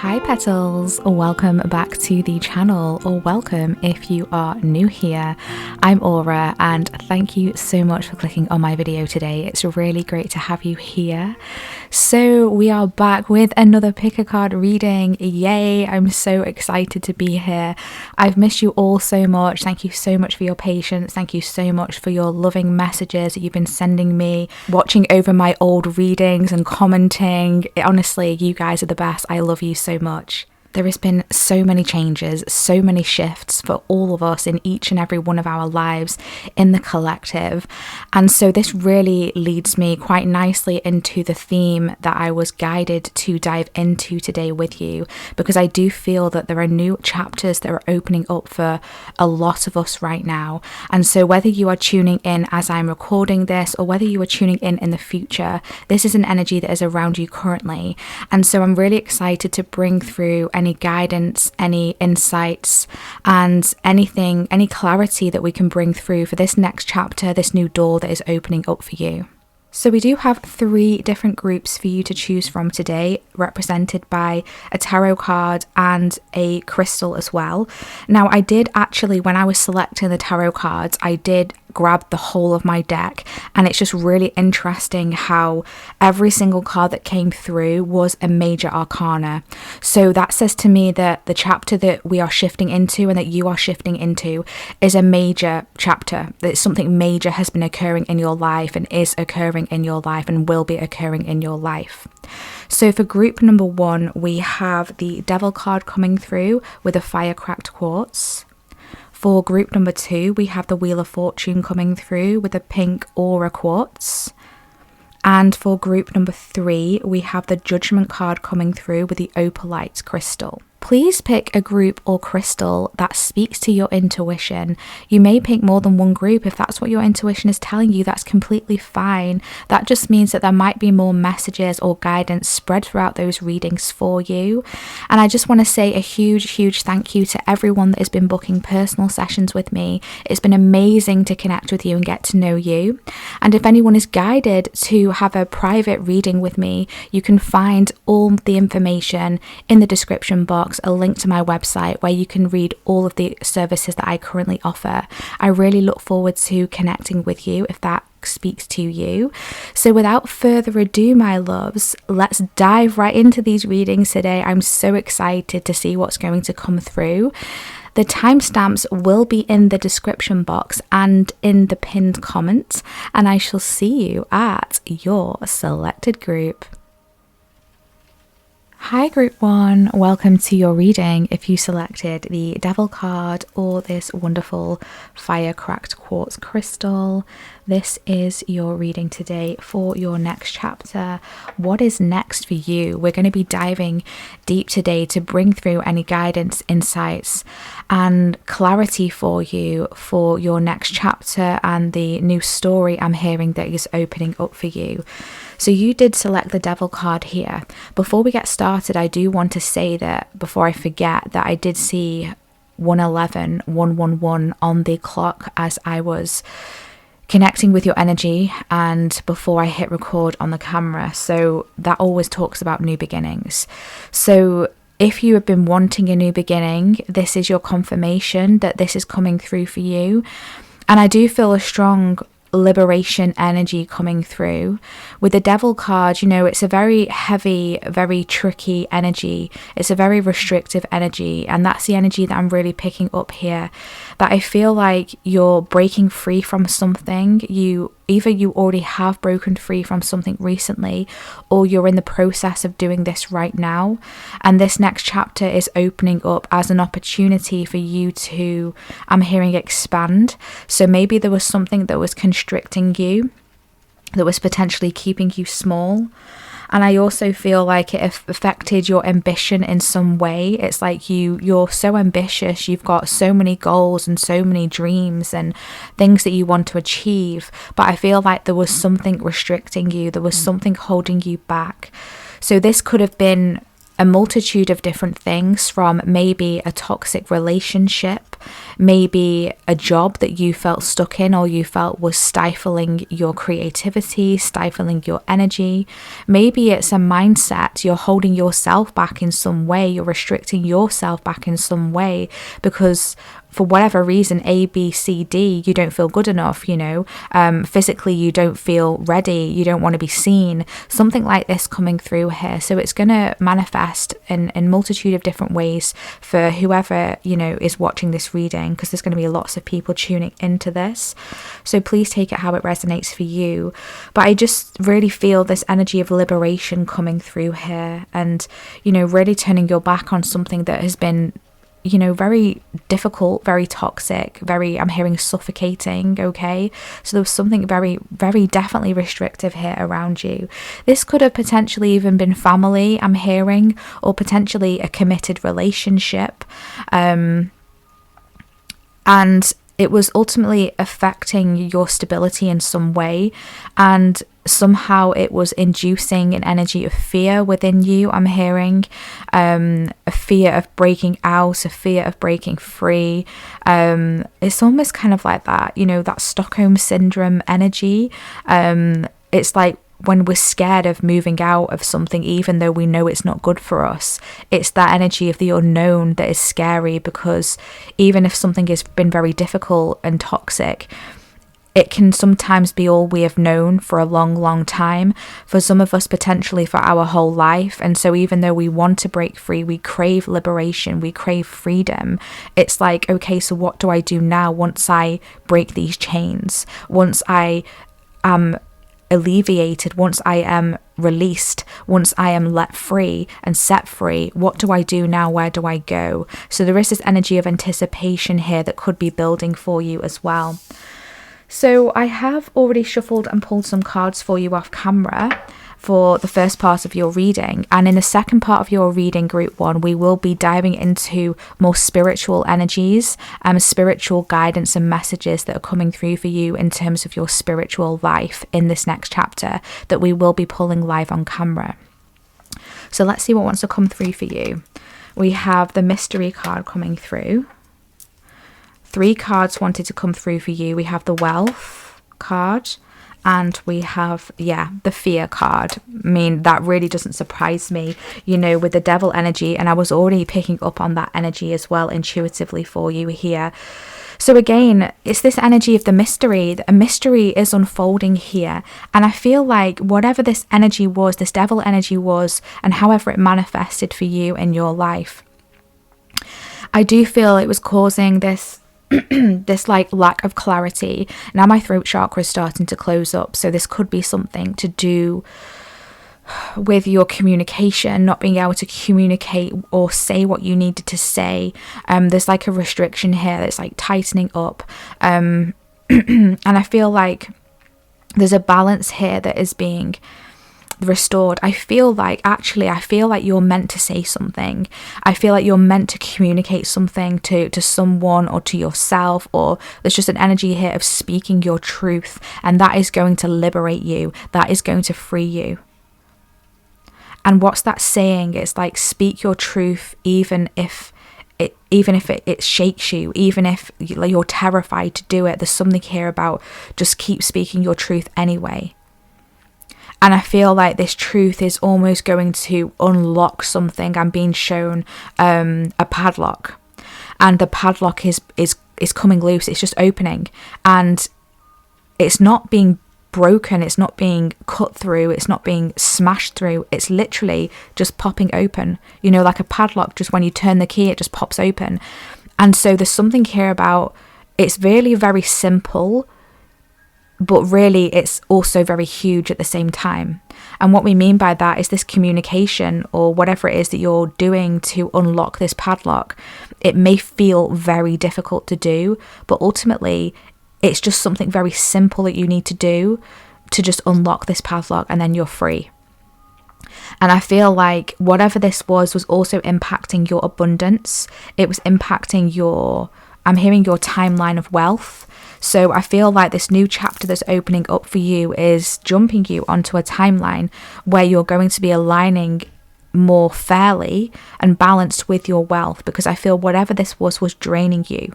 Hi Petals, welcome back to the channel, or welcome if you are new here. I'm Aura and thank you so much for clicking on my video today. It's really great to have you here. So we are back with another pick a card reading. Yay, I'm so excited to be here. I've missed you all so much. Thank you so much for your patience. Thank you so much for your loving messages that you've been sending me, watching over my old readings and commenting. Honestly, you guys are the best. I love you so much. There has been so many changes, so many shifts for all of us in each and every one of our lives in the collective. And so this really leads me quite nicely into the theme that I was guided to dive into today with you, because I do feel that there are new chapters that are opening up for a lot of us right now. And so whether you are tuning in as I'm recording this or whether you are tuning in the future, this is an energy that is around you currently. And so I'm really excited to bring through any guidance, any insights, and anything, any clarity that we can bring through for this next chapter, this new door that is opening up for you. So we do have 3 different groups for you to choose from today, represented by a tarot card and a crystal as well. Now I did actually, when I was selecting the tarot cards, I did grab the whole of my deck, and it's just really interesting how every single card that came through was a major arcana. So that says to me that the chapter that we are shifting into and that you are shifting into is a major chapter, that something major has been occurring in your life and is occurring in your life and will be occurring in your life. So for group number 1, we have the Devil card coming through with a fire cracked quartz. For group number 2, we have the Wheel of Fortune coming through with a pink aura quartz. And for group number 3, we have the Judgment card coming through with the opalite crystal. Please pick a group or crystal that speaks to your intuition. You may pick more than one group. If that's what your intuition is telling you, that's completely fine. That just means that there might be more messages or guidance spread throughout those readings for you. And I just want to say a huge thank you to everyone that has been booking personal sessions with me. It's been amazing to connect with you and get to know you. And if anyone is guided to have a private reading with me, you can find all the information in the description box, a link to my website where you can read all of the services that I currently offer. I really look forward to connecting with you if that speaks to you. So without further ado, my loves, let's dive right into these readings today. I'm so excited to see what's going to come through. The timestamps will be in the description box and in the pinned comments, and I shall see you at your selected group. Hi group 1, welcome to your reading. If you selected the Devil card or this wonderful fire cracked quartz crystal, this is your reading today for your next chapter. What is next for you? We're going to be diving deep today to bring through any guidance, insights, and clarity for you for your next chapter and the new story I'm hearing that is opening up for you. So you did select the Devil card here. Before we get started, I do want to say that, before I forget, that I did see 111, 111 on the clock as I was connecting with your energy and before I hit record on the camera. So that always talks about new beginnings. So if you have been wanting a new beginning, this is your confirmation that this is coming through for you. And I do feel a strong liberation energy coming through. With the Devil card, you know, it's a very heavy, very tricky energy. It's a very restrictive energy, and that's the energy that I'm really picking up here, that I feel like you're breaking free from something. Either you already have broken free from something recently, or you're in the process of doing this right now, and this next chapter is opening up as an opportunity for you to, I'm hearing, expand. So maybe there was something that was constricting you, that was potentially keeping you small. And I also feel like it affected your ambition in some way. It's like you're so ambitious, you've got so many goals and so many dreams and things that you want to achieve, but I feel like there was something restricting you, there was something holding you back. So this could have been a multitude of different things, from maybe a toxic relationship, maybe a job that you felt stuck in or you felt was stifling your creativity, stifling your energy. Maybe it's a mindset. You're holding yourself back in some way. You're restricting yourself back in some way because for whatever reason, A, B, C, D, you don't feel good enough, physically you don't feel ready, you don't want to be seen, something like this coming through here. So it's going to manifest in multitude of different ways for whoever, is watching this reading, because there's going to be lots of people tuning into this. So please take it how it resonates for you. But I just really feel this energy of liberation coming through here, and, really turning your back on something that has been very difficult, very toxic, I'm hearing suffocating, okay? So there was something very, very definitely restrictive here around you. This could have potentially even been family, I'm hearing, or potentially a committed relationship. And it was ultimately affecting your stability in some way, and somehow it was inducing an energy of fear within you, I'm hearing, a fear of breaking out, a fear of breaking free. It's almost kind of like that, that Stockholm syndrome energy. It's like when we're scared of moving out of something, even though we know it's not good for us, it's that energy of the unknown that is scary, because even if something has been very difficult and toxic, it can sometimes be all we have known for a long, long time. For some of us, potentially for our whole life. And so even though we want to break free, we crave liberation, we crave freedom. It's like, okay, so what do I do now once I break these chains? Once I am alleviated, once I am released, once I am let free and set free, what do I do now? Where do I go? So there is this energy of anticipation here that could be building for you as well. So I have already shuffled and pulled some cards for you off camera for the first part of your reading. And in the second part of your reading, group 1, we will be diving into more spiritual energies, spiritual guidance and messages that are coming through for you in terms of your spiritual life in this next chapter that we will be pulling live on camera. So let's see what wants to come through for you. We have the mystery card coming through. 3 cards wanted to come through for you. We have the wealth card, and we have, the fear card. I mean, that really doesn't surprise me, with the devil energy, and I was already picking up on that energy as well intuitively for you here. So again, it's this energy of the mystery. A mystery is unfolding here, and I feel like whatever this energy was, this devil energy was, and however it manifested for you in your life, I do feel it was causing this this like lack of clarity. Now my throat chakra is starting to close up, so this could be something to do with your communication, not being able to communicate or say what you needed to say. There's like a restriction here that's like tightening up, and I feel like there's a balance here that is being restored. I feel like you're meant to say something. I feel like you're meant to communicate something to someone or to yourself, or there's just an energy here of speaking your truth, and that is going to liberate you. That is going to free you. And what's that saying? It's like, speak your truth even if it shakes you, even if you're terrified to do it. There's something here about just keep speaking your truth anyway. And I feel like this truth is almost going to unlock something. I'm being shown a padlock, and the padlock is coming loose. It's just opening, and it's not being broken. It's not being cut through. It's not being smashed through. It's literally just popping open. Like a padlock, just when you turn the key, it just pops open. And so there's something here about, it's really very simple, but really it's also very huge at the same time. And what we mean by that is this communication, or whatever it is that you're doing to unlock this padlock. It may feel very difficult to do, but ultimately it's just something very simple that you need to do to just unlock this padlock, and then you're free. And I feel like whatever this was also impacting your abundance. It was impacting I'm hearing your timeline of wealth. So I feel like this new chapter that's opening up for you is jumping you onto a timeline where you're going to be aligning more fairly and balanced with your wealth, because I feel whatever this was draining you.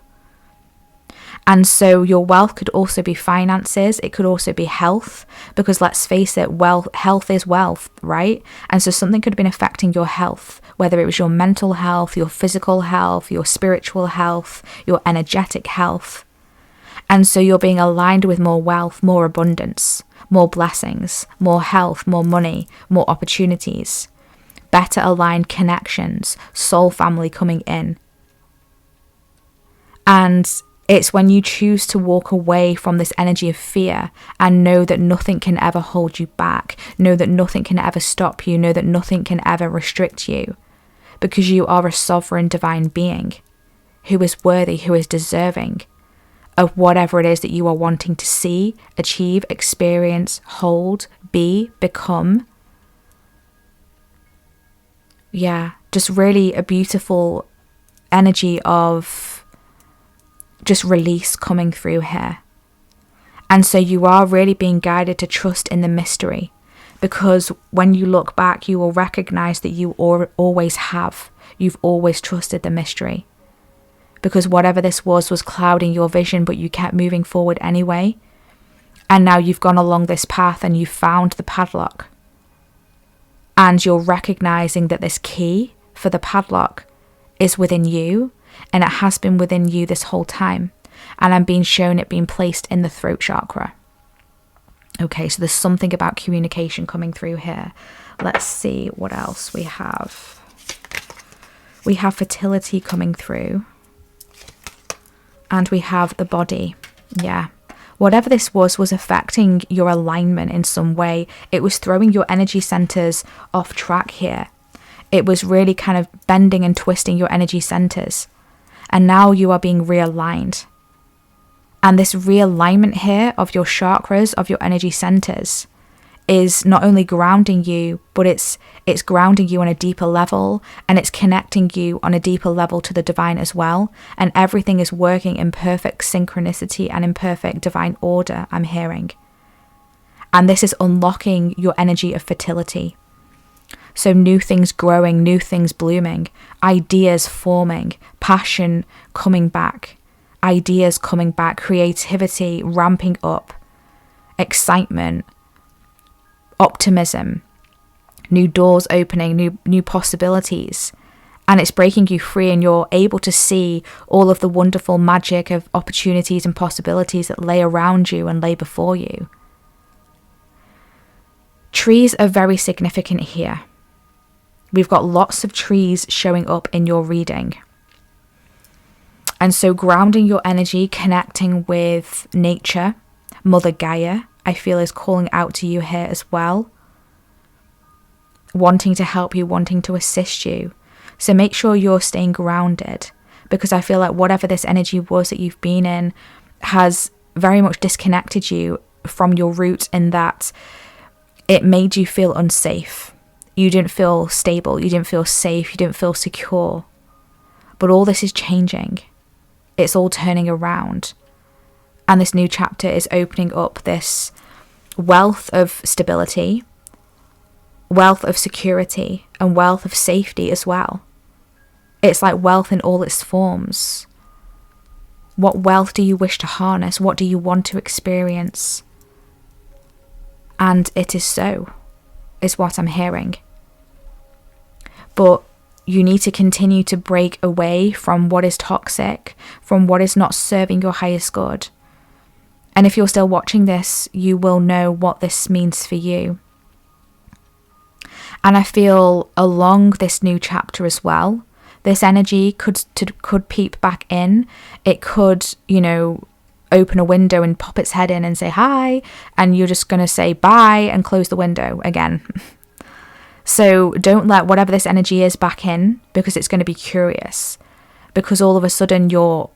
And so your wealth could also be finances. It could also be health, because let's face it, health is wealth, right? And so something could have been affecting your health, whether it was your mental health, your physical health, your spiritual health, your energetic health. And so you're being aligned with more wealth, more abundance, more blessings, more health, more money, more opportunities, better aligned connections, soul family coming in. And it's when you choose to walk away from this energy of fear and know that nothing can ever hold you back, know that nothing can ever stop you, know that nothing can ever restrict you, because you are a sovereign divine being who is worthy, who is deserving of whatever it is that you are wanting to see, achieve, experience, hold, be, become. Yeah, just really a beautiful energy of just release coming through here. And so you are really being guided to trust in the mystery, because when you look back, you will recognize that you always have. You've always trusted the mystery, because whatever this was clouding your vision, but you kept moving forward anyway. And now you've gone along this path and you've found the padlock, and you're recognizing that this key for the padlock is within you. And it has been within you this whole time. And I'm being shown it being placed in the throat chakra. Okay, so there's something about communication coming through here. Let's see what else we have. We have fertility coming through. And we have the body. Yeah. Whatever this was affecting your alignment in some way. It was throwing your energy centers off track here. It was really kind of bending and twisting your energy centers. And now you are being realigned. And this realignment here of your chakras, of your energy centers, is not only grounding you, but it's grounding you on a deeper level, and it's connecting you on a deeper level to the divine as well. And everything is working in perfect synchronicity and in perfect divine order, I'm hearing. And this is unlocking your energy of fertility. So new things growing, new things blooming, ideas forming, passion coming back, ideas coming back, creativity ramping up, excitement, optimism, new doors opening, new possibilities. And it's breaking you free, and you're able to see all of the wonderful magic of opportunities and possibilities that lay around you and lay before you. Trees are very significant here. We've got lots of trees showing up in your reading. And so grounding your energy, connecting with nature, Mother Gaia, I feel is calling out to you here as well. Wanting to help you, wanting to assist you. So make sure you're staying grounded, because I feel like whatever this energy was that you've been in has very much disconnected you from your root, in that it made you feel unsafe. You didn't feel stable, you didn't feel safe, you didn't feel secure. But all this is changing. It's all turning around. And this new chapter is opening up this wealth of stability, wealth of security, and wealth of safety as well. It's like wealth in all its forms. What wealth do you wish to harness? What do you want to experience? And it is so, is what I'm hearing. But you need to continue to break away from what is toxic, from what is not serving your highest good. And if you're still watching this, you will know what this means for you. And I feel along this new chapter as well, this energy could peep back in. It could, open a window and pop its head in and say hi, and you're just going to say bye and close the window again. So don't let whatever this energy is back in, because it's going to be curious. Because all of a sudden you're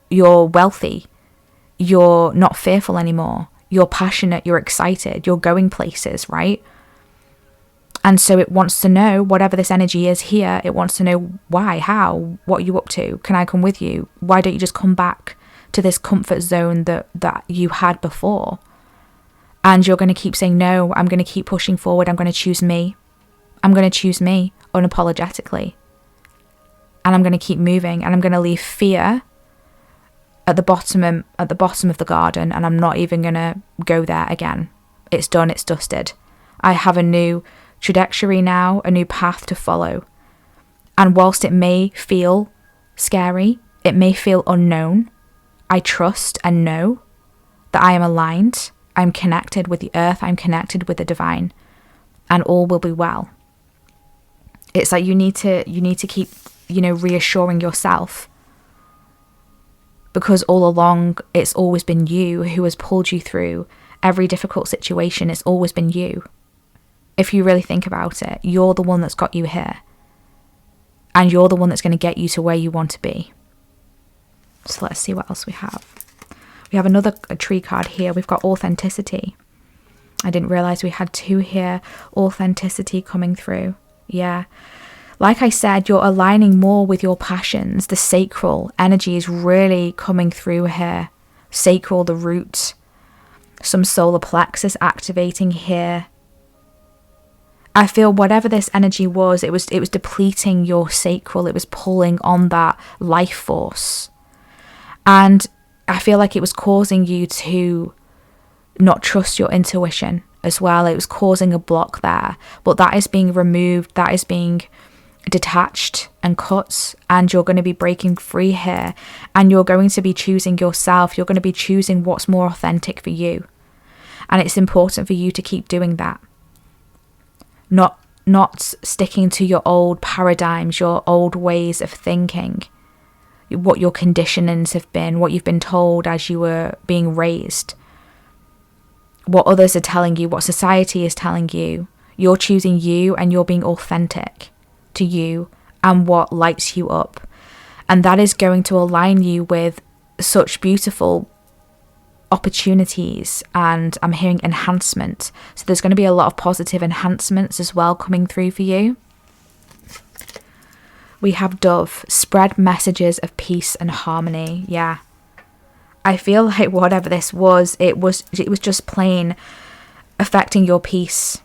wealthy. You're not fearful anymore. You're passionate. You're excited. You're going places, right? And so it wants to know, whatever this energy is here, it wants to know why, how, what are you up to? Can I come with you? Why don't you just come back to this comfort zone that you had before? And you're going to keep saying, no, I'm going to keep pushing forward. I'm going to choose me. I'm going to choose me unapologetically. And I'm going to keep moving, and I'm going to leave fear at the bottom of the garden, and I'm not even going to go there again. It's done, it's dusted. I have a new trajectory now, a new path to follow. And whilst it may feel scary, it may feel unknown, I trust and know that I am aligned, I'm connected with the earth, I'm connected with the divine, and all will be well. It's like you need to keep, reassuring yourself, because all along it's always been you who has pulled you through every difficult situation. It's always been you. If you really think about it, you're the one that's got you here, and you're the one that's going to get you to where you want to be. So let's see what else we have. We have another tree card here. We've got authenticity. I didn't realize we had two here. Authenticity coming through. Yeah. Like I said, you're aligning more with your passions. The sacral energy is really coming through here. Sacral, the root. Some solar plexus activating here. I feel whatever this energy was, it was depleting your sacral. It was pulling on that life force. And I feel like it was causing you to not trust your intuition as well. It was causing a block there. But that is being removed. That is being detached and cut. And you're going to be breaking free here. And you're going to be choosing yourself. You're going to be choosing what's more authentic for you. And it's important for you to keep doing that. Not sticking to your old paradigms, your old ways of thinking. What your conditionings have been, what you've been told as you were being raised, what others are telling you, what society is telling you. You're choosing you, and you're being authentic to you and what lights you up. And that is going to align you with such beautiful opportunities, and I'm hearing enhancement. So there's going to be a lot of positive enhancements as well coming through for you. We have Dove, spread messages of peace and harmony. Yeah. I feel like whatever this was, it was just plain affecting your peace.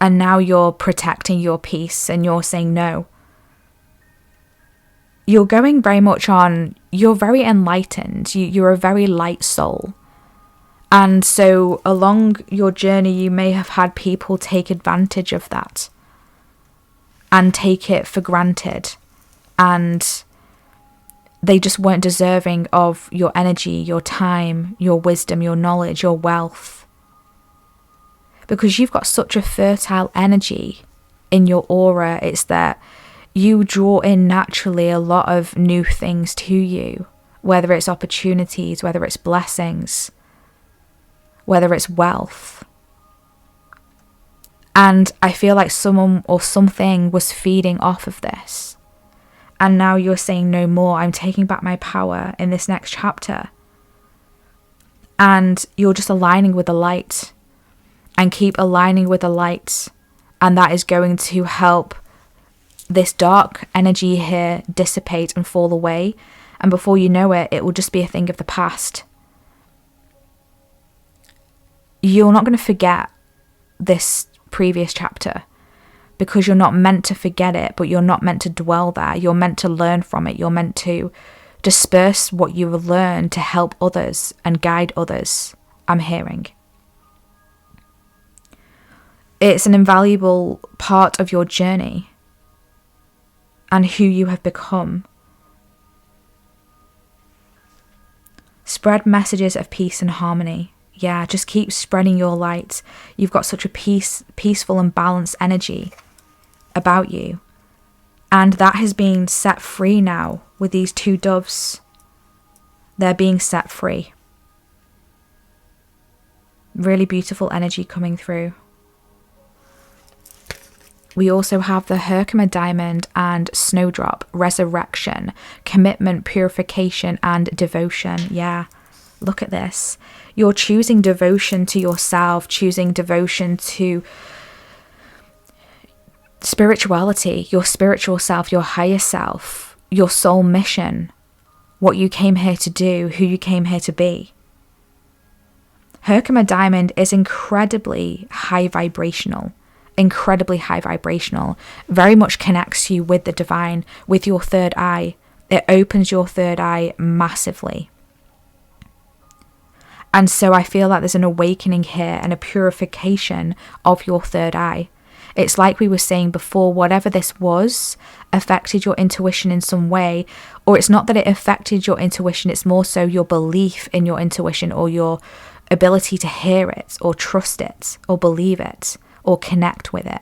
And now you're protecting your peace, and you're saying no. You're going very much on, you're very enlightened. You're a very light soul. And so along your journey, you may have had people take advantage of that and take it for granted. And they just weren't deserving of your energy, your time, your wisdom, your knowledge, your wealth. Because you've got such a fertile energy in your aura. It's that you draw in naturally a lot of new things to you, whether it's opportunities, whether it's blessings, whether it's wealth. And I feel like someone or something was feeding off of this. And now you're saying no more. I'm taking back my power in this next chapter. And you're just aligning with the light. And keep aligning with the light. And that is going to help this dark energy here dissipate and fall away. And before you know it, it will just be a thing of the past. You're not going to forget this previous chapter, because you're not meant to forget it, but you're not meant to dwell there. You're meant to learn from it. You're meant to disperse what you have learned to help others and guide others, I'm hearing. It's an invaluable part of your journey and who you have become. Spread messages of peace and harmony. Yeah, just keep spreading your light. You've got such a peaceful and balanced energy about you. And that has been set free now with these two doves. They're being set free. Really beautiful energy coming through. We also have the Herkimer Diamond and Snowdrop, resurrection, commitment, purification, and devotion. Yeah, look at this. You're choosing devotion to yourself, choosing devotion to spirituality, your spiritual self, your higher self, your soul mission, what you came here to do, who you came here to be. Herkimer Diamond is incredibly high vibrational. incredibly high vibrational, very much connects you with the divine, with your third eye. It opens your third eye massively. And so I feel like there's an awakening here and a purification of your third eye. It's like we were saying before, whatever this was affected your intuition in some way, or it's not that it affected your intuition, it's more so your belief in your intuition, or your ability to hear it or trust it or believe it or connect with it.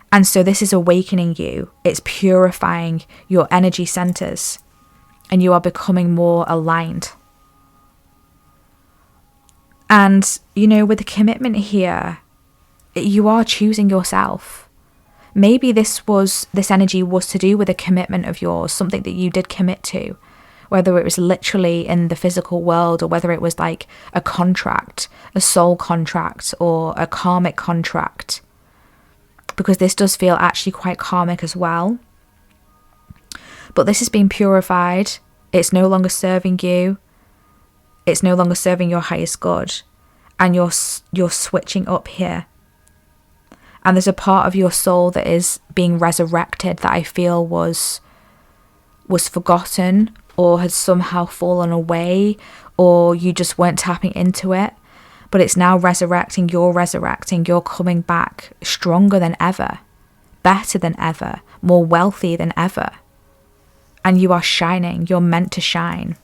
And so this is awakening you. It's purifying your energy centers, and you are becoming more aligned. And, you know, with the commitment here, you are choosing yourself. Maybe this energy was to do with a commitment of yours, something that you did commit to, whether it was literally in the physical world, or whether it was like a contract, a soul contract, or a karmic contract, because this does feel actually quite karmic as well. But this has been purified. It's no longer serving you. It's no longer serving your highest good, and you're switching up here. And there's a part of your soul that is being resurrected that I feel was forgotten, or had somehow fallen away, or you just weren't tapping into it. But it's now resurrecting. You're coming back stronger than ever, better than ever, more wealthy than ever. And you are shining. You're meant to shine.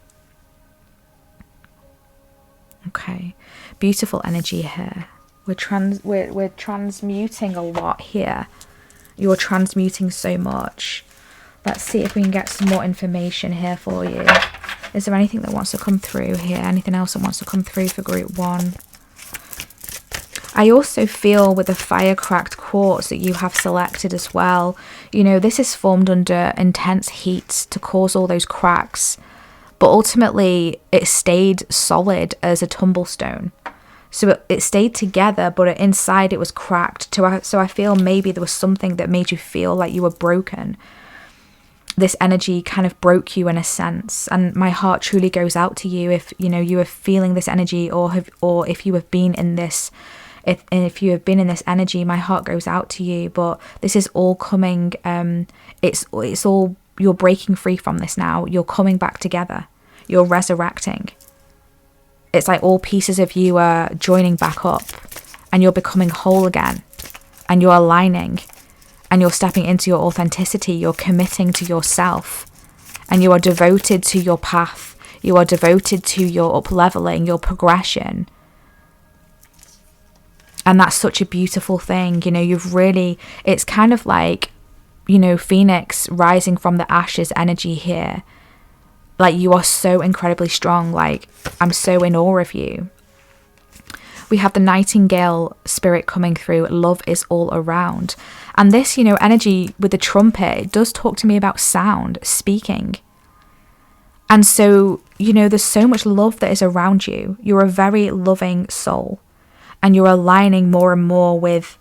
Okay, beautiful energy here. We're transmuting a lot here. You're transmuting so much. Let's see if we can get some more information here for you. Is there anything that wants to come through here? Anything else that wants to come through for group 1? I also feel with the fire cracked quartz that you have selected as well, you know, this is formed under intense heat to cause all those cracks. But ultimately, it stayed solid as a tumblestone. So it stayed together, but inside it was cracked. So I feel maybe there was something that made you feel like you were broken. This energy kind of broke you in a sense. And my heart truly goes out to you if, you know, you are feeling this energy, or if you have been in this, if you have been in this energy, my heart goes out to you. But this is all coming, it's all, you're breaking free from this now. You're coming back together. You're resurrecting. It's like all pieces of you are joining back up, and you're becoming whole again, and you're aligning, and you're stepping into your authenticity. You're committing to yourself, and you are devoted to your path. You are devoted to your up-leveling, your progression. And that's such a beautiful thing. You know, it's kind of like, you know, Phoenix rising from the ashes energy here. Like, you are so incredibly strong. Like, I'm so in awe of you. We have the Nightingale spirit coming through. Love is all around. And this, you know, energy with the trumpet, it does talk to me about sound, speaking. And so, you know, there's so much love that is around you. You're a very loving soul. And you're aligning more and more with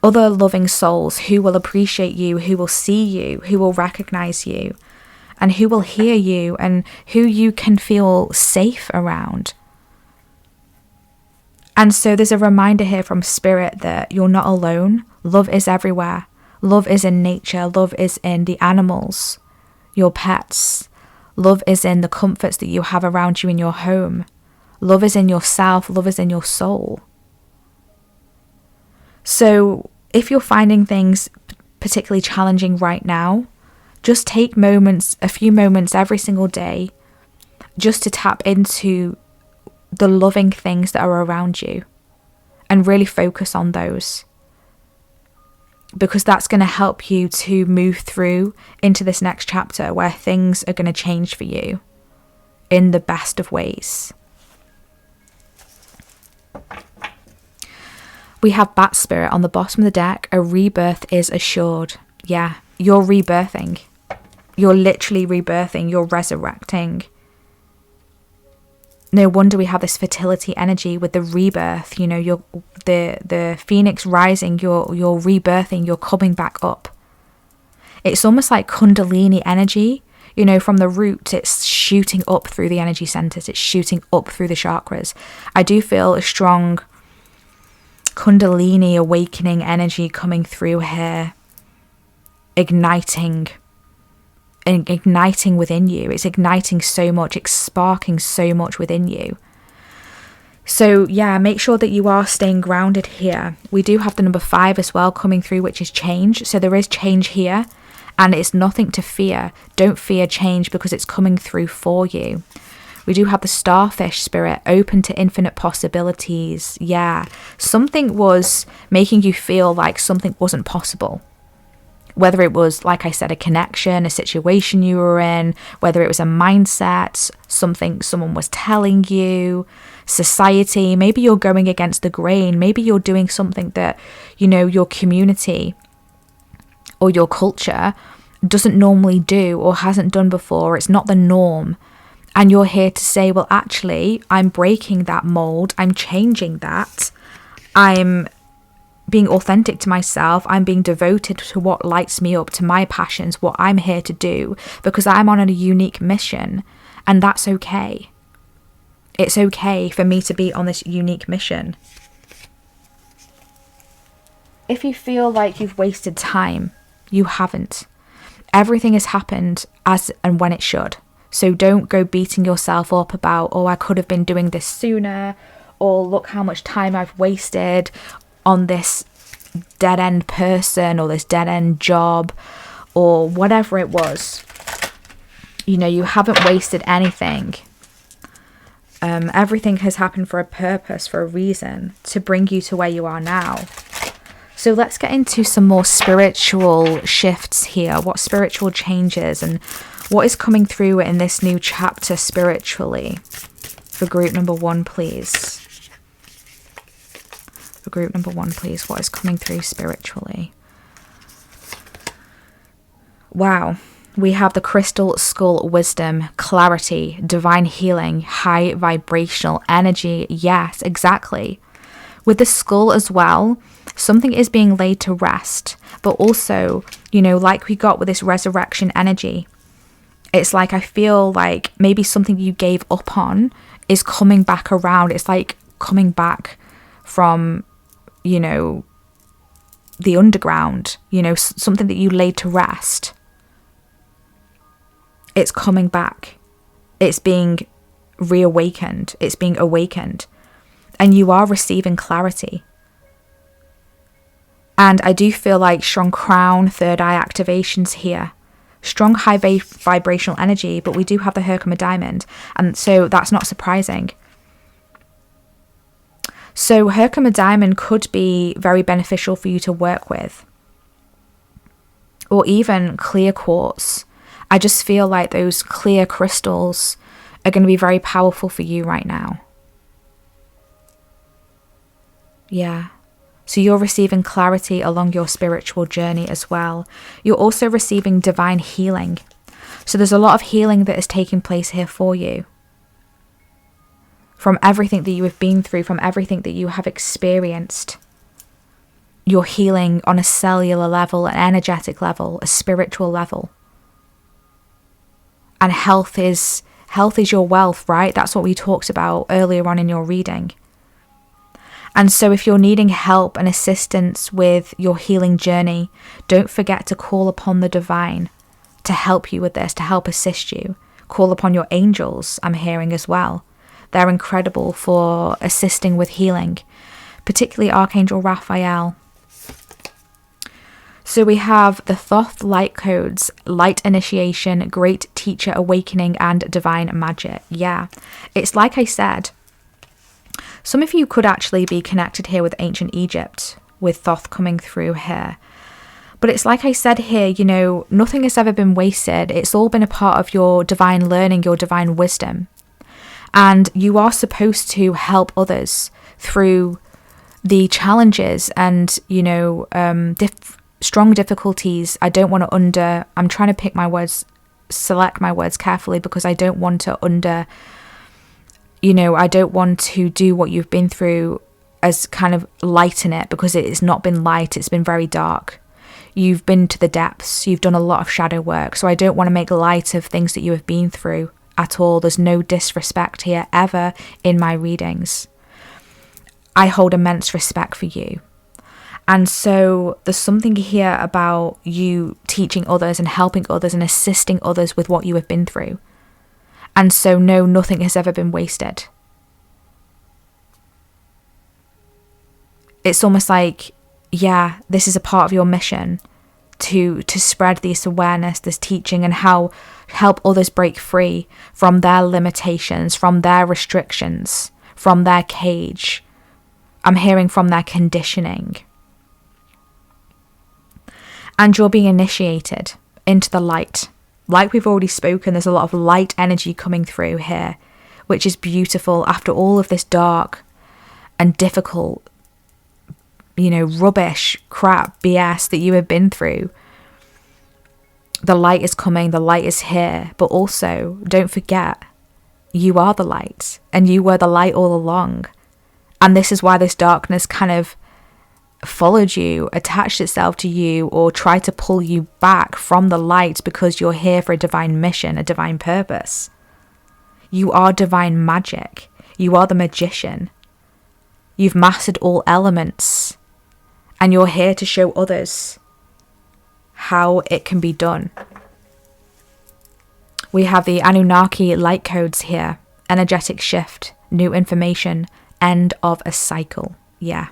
other loving souls who will appreciate you, who will see you, who will recognize you, and who will hear you, and who you can feel safe around. And so there's a reminder here from Spirit that you're not alone. Love is everywhere. Love is in nature. Love is in the animals, your pets. Love is in the comforts that you have around you in your home. Love is in yourself. Love is in your soul. So if you're finding things particularly challenging right now, just take a few moments every single day, just to tap into the loving things that are around you and really focus on those. Because that's going to help you to move through into this next chapter where things are going to change for you in the best of ways. We have Bat Spirit on the bottom of the deck. A rebirth is assured. Yeah, you're rebirthing. You're literally rebirthing. You're resurrecting. No wonder we have this fertility energy with the rebirth. You know, you're the phoenix rising. You're rebirthing. You're coming back up. It's almost like Kundalini energy. You know, from the root, it's shooting up through the energy centers. It's shooting up through the chakras. I do feel a strong Kundalini awakening energy coming through here, igniting within you. It's igniting so much, it's sparking so much within you. So yeah, make sure that you are staying grounded here. We do have the number 5 as well coming through, which is change. So there is change here, and it's nothing to fear. Don't fear change because it's coming through for you. We do have the starfish spirit, open to infinite possibilities. Yeah, something was making you feel like something wasn't possible. Whether it was, like I said, a connection, a situation you were in, whether it was a mindset, something someone was telling you, society, maybe you're going against the grain, maybe you're doing something that, you know, your community or your culture doesn't normally do or hasn't done before. It's not the norm. And you're here to say, well, actually, I'm breaking that mold. I'm changing that. I'm being authentic to myself. I'm being devoted to what lights me up, to my passions, what I'm here to do, because I'm on a unique mission, and that's okay. It's okay for me to be on this unique mission. If you feel like you've wasted time, you haven't. Everything has happened as and when it should. So don't go beating yourself up about, oh, I could have been doing this sooner, or look how much time I've wasted on this dead-end person or this dead-end job or whatever it was. You know, you haven't wasted anything. Everything has happened for a purpose, for a reason, to bring you to where you are now. So let's get into some more spiritual shifts here. What spiritual changes and what is coming through in this new chapter spiritually? For group number 1, please. For group number 1, please. What is coming through spiritually? Wow. We have the crystal skull wisdom, clarity, divine healing, high vibrational energy. Yes, exactly. With the skull as well, something is being laid to rest. But also, you know, like we got with this resurrection energy, it's like I feel like maybe something you gave up on is coming back around. It's like coming back from, you know, the underground, you know, something that you laid to rest. It's coming back. It's being reawakened. It's being awakened. And you are receiving clarity. And I do feel like strong crown, third eye activations here. Strong high vibrational energy, but we do have the Herkimer diamond. And so that's not surprising. So Herkimer diamond could be very beneficial for you to work with. Or even clear quartz. I just feel like those clear crystals are going to be very powerful for you right now. Yeah. So you're receiving clarity along your spiritual journey as well. You're also receiving divine healing. So there's a lot of healing that is taking place here for you. From everything that you have been through, from everything that you have experienced. You're healing on a cellular level, an energetic level, a spiritual level. And health is your wealth, right? That's what we talked about earlier on in your reading. And so if you're needing help and assistance with your healing journey, don't forget to call upon the divine to help you with this, to help assist you. Call upon your angels, I'm hearing as well. They're incredible for assisting with healing, particularly Archangel Raphael. So we have the Thoth light codes, light initiation, great teacher awakening, and divine magic. Yeah, it's like I said, some of you could actually be connected here with ancient Egypt, with Thoth coming through here. But it's like I said here, you know, nothing has ever been wasted. It's all been a part of your divine learning, your divine wisdom. And you are supposed to help others through the challenges and, you know, strong difficulties. I'm trying to pick my words, select my words carefully, because I don't want to I don't want to do what you've been through as kind of lighten it, because it's not been light, it's been very dark. You've been to the depths, you've done a lot of shadow work, so I don't want to make light of things that you have been through at all. There's no disrespect here ever in my readings. I hold immense respect for you. And so there's something here about you teaching others and helping others and assisting others with what you have been through. And so no, nothing has ever been wasted. It's almost like, yeah, this is a part of your mission to spread this awareness, this teaching, and how help others break free from their limitations, from their restrictions, from their cage. I'm hearing from their conditioning. And you're being initiated into the light. Like we've already spoken, there's a lot of light energy coming through here, which is beautiful after all of this dark and difficult, rubbish, crap, BS that you have been through. The light is coming, the light is here, but also don't forget, you are the light, and you were the light all along. And this is why this darkness kind of followed you, attached itself to you, or tried to pull you back from the light, because you're here for a divine mission, a divine purpose. You are divine magic. You are the magician. You've mastered all elements, and you're here to show others how it can be done. We have the Anunnaki light codes here. Energetic shift, new information, end of a cycle. Yeah.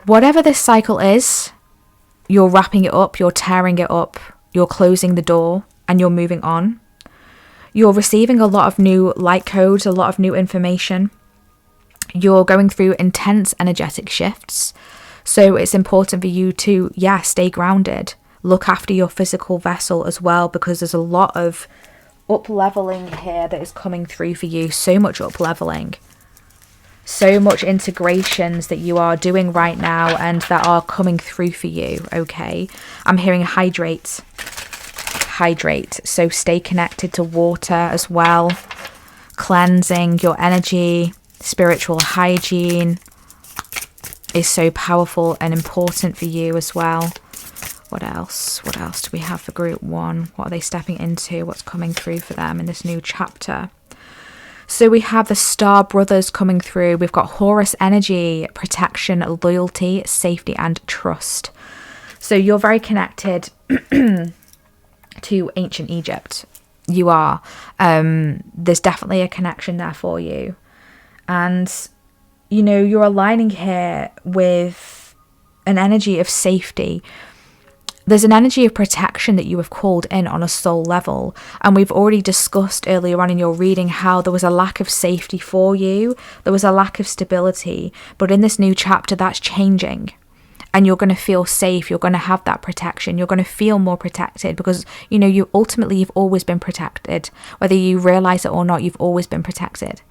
Whatever this cycle is, you're wrapping it up, you're tearing it up, you're closing the door, and you're moving on. You're receiving a lot of new light codes, a lot of new information. You're going through intense energetic shifts. So it's important for you to, stay grounded. Look after your physical vessel as well, because there's a lot of up-leveling here that is coming through for you. So much up-leveling. So much integrations that you are doing right now and that are coming through for you, okay? I'm hearing hydrate. Hydrate. So stay connected to water as well. Cleansing your energy. Spiritual hygiene is so powerful and important for you as well. What else? What else do we have for group 1? What are they stepping into? What's coming through for them in this new chapter? So we have the Star Brothers coming through. We've got Horus energy, protection, loyalty, safety, and trust. So you're very connected to ancient Egypt. You are. There's definitely a connection there for you. And you're aligning here with an energy of safety. There's an energy of protection that you have called in on a soul level. And we've already discussed earlier on in your reading how there was a lack of safety for you. There was a lack of stability. But in this new chapter, that's changing. And you're going to feel safe. You're going to have that protection. You're going to feel more protected because, you've always been protected. Whether you realize it or not, you've always been protected.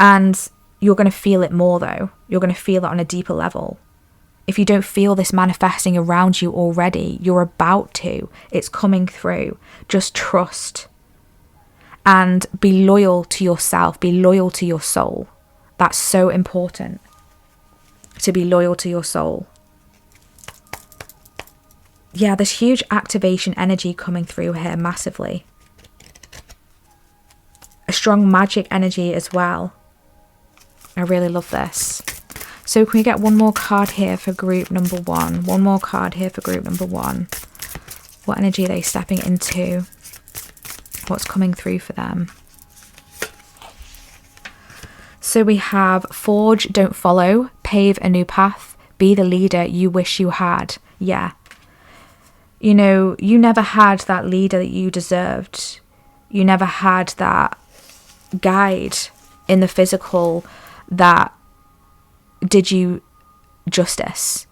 And you're going to feel it more though. You're going to feel it on a deeper level. If you don't feel this manifesting around you already, you're about to. It's coming through. Just trust. And be loyal to yourself. Be loyal to your soul. That's so important. To be loyal to your soul. Yeah, there's huge activation energy coming through here massively. A strong magic energy as well. I really love this. So can we get one more card here for group number 1? One more card here for group number 1. What energy are they stepping into? What's coming through for them? So we have forge, don't follow, pave a new path, be the leader you wish you had. Yeah. You never had that leader that you deserved. You never had that guide in the physical that did you justice.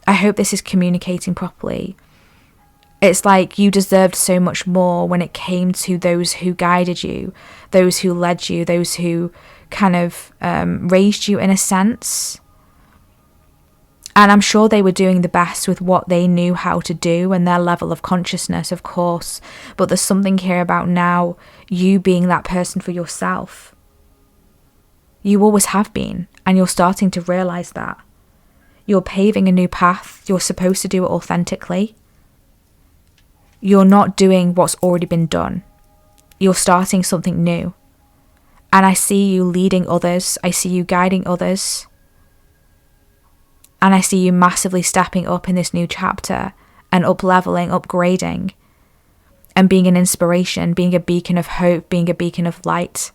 I hope this is communicating properly. It's like you deserved so much more when it came to those who guided you, those who led you, those who kind of raised you in a sense. And I'm sure they were doing the best with what they knew how to do and their level of consciousness, of course. But there's something here about now you being that person for yourself. You always have been, and you're starting to realize that. You're paving a new path. You're supposed to do it authentically. You're not doing what's already been done. You're starting something new. And I see you leading others. I see you guiding others. And I see you massively stepping up in this new chapter and up-leveling, upgrading, and being an inspiration, being a beacon of hope, being a beacon of light.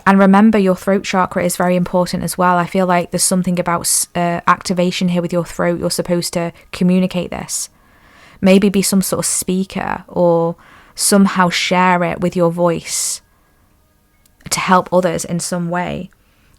And remember, your throat chakra is very important as well. I feel like there's something about activation here with your throat. You're supposed to communicate this. Maybe be some sort of speaker, or somehow share it with your voice to help others in some way.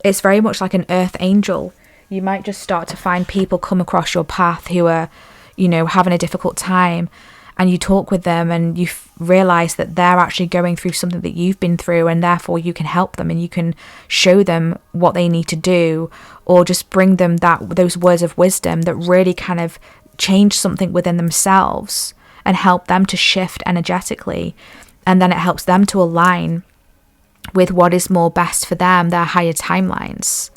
It's very much like an earth angel. You might just start to find people come across your path who are, having a difficult time, and you talk with them and you realize that they're actually going through something that you've been through, and therefore you can help them and you can show them what they need to do, or just bring them those words of wisdom that really kind of change something within themselves and help them to shift energetically. And then it helps them to align with what is more best for them, their higher timelines.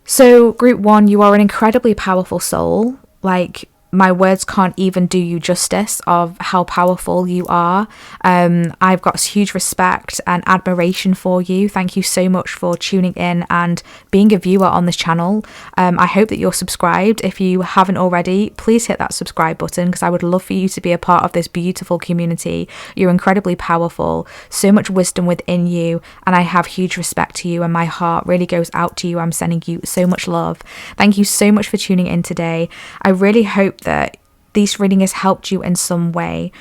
So group 1, you are an incredibly powerful soul. Like, my words can't even do you justice of how powerful you are. I've got huge respect and admiration for you. Thank you so much for tuning in and being a viewer on this channel. I hope that you're subscribed. If you haven't already, please hit that subscribe button, because I would love for you to be a part of this beautiful community. You're incredibly powerful, so much wisdom within you, and I have huge respect to you, and my heart really goes out to you. I'm sending you so much love. Thank you so much for tuning in today. I really hope that this reading has helped you in some way.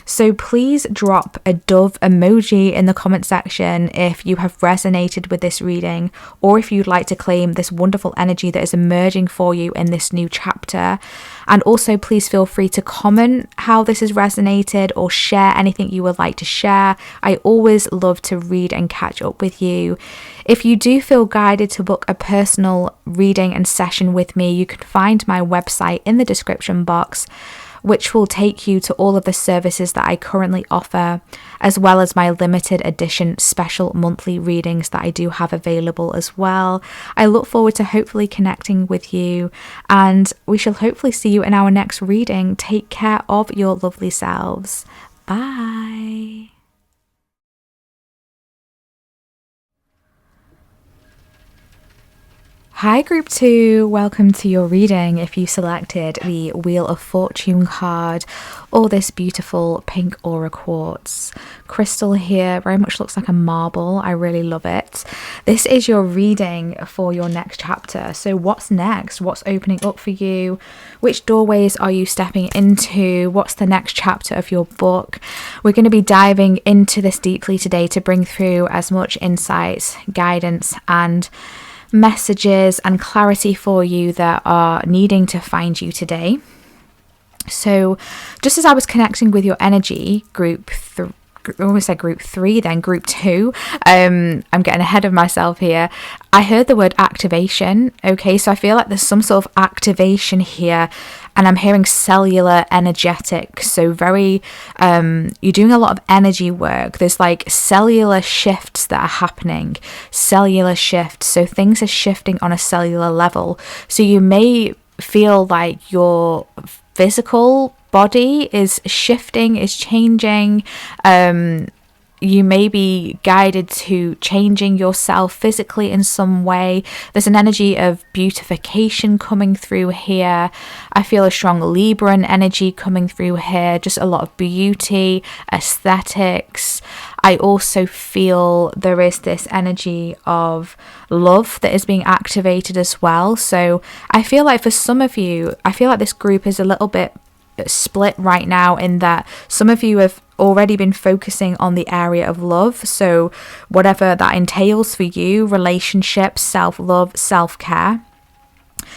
So please drop a dove emoji in the comment section if you have resonated with this reading, or if you'd like to claim this wonderful energy that is emerging for you in this new chapter. And also, please feel free to comment how this has resonated, or share anything you would like to share. I always love to read and catch up with you. If you do feel guided to book a personal reading and session with me, you can find my website in the description box, which will take you to all of the services that I currently offer, as well as my limited edition special monthly readings that I do have available as well. I look forward to hopefully connecting with you, and we shall hopefully see you in our next reading. Take care of your lovely selves. Bye. Hi group 2, welcome to your reading. If you selected the Wheel of Fortune card, or this beautiful pink aura quartz crystal here, very much looks like a marble. I really love it. This is your reading for your next chapter. So what's next? What's opening up for you? Which doorways are you stepping into? What's the next chapter of your book? We're going to be diving into this deeply today to bring through as much insights, guidance, and messages and clarity for you that are needing to find you today. So just as I was connecting with your energy, group 3, then group 2, I'm getting ahead of myself here. I heard the word activation. Okay, so I feel like there's some sort of activation here, and I'm hearing cellular energetic. So very, you're doing a lot of energy work. There's like cellular shifts that are happening, cellular shifts. So things are shifting on a cellular level. So you may feel like your physical body is shifting, is changing. You may be guided to changing yourself physically in some way. There's an energy of beautification coming through here. I feel a strong Libran energy coming through here. Just a lot of beauty, aesthetics. I also feel there is this energy of love that is being activated as well. So I feel like for some of you, I feel like this group is a little bit split right now, in that some of you have already been focusing on the area of love, so whatever that entails for you, relationships, self-love, self-care.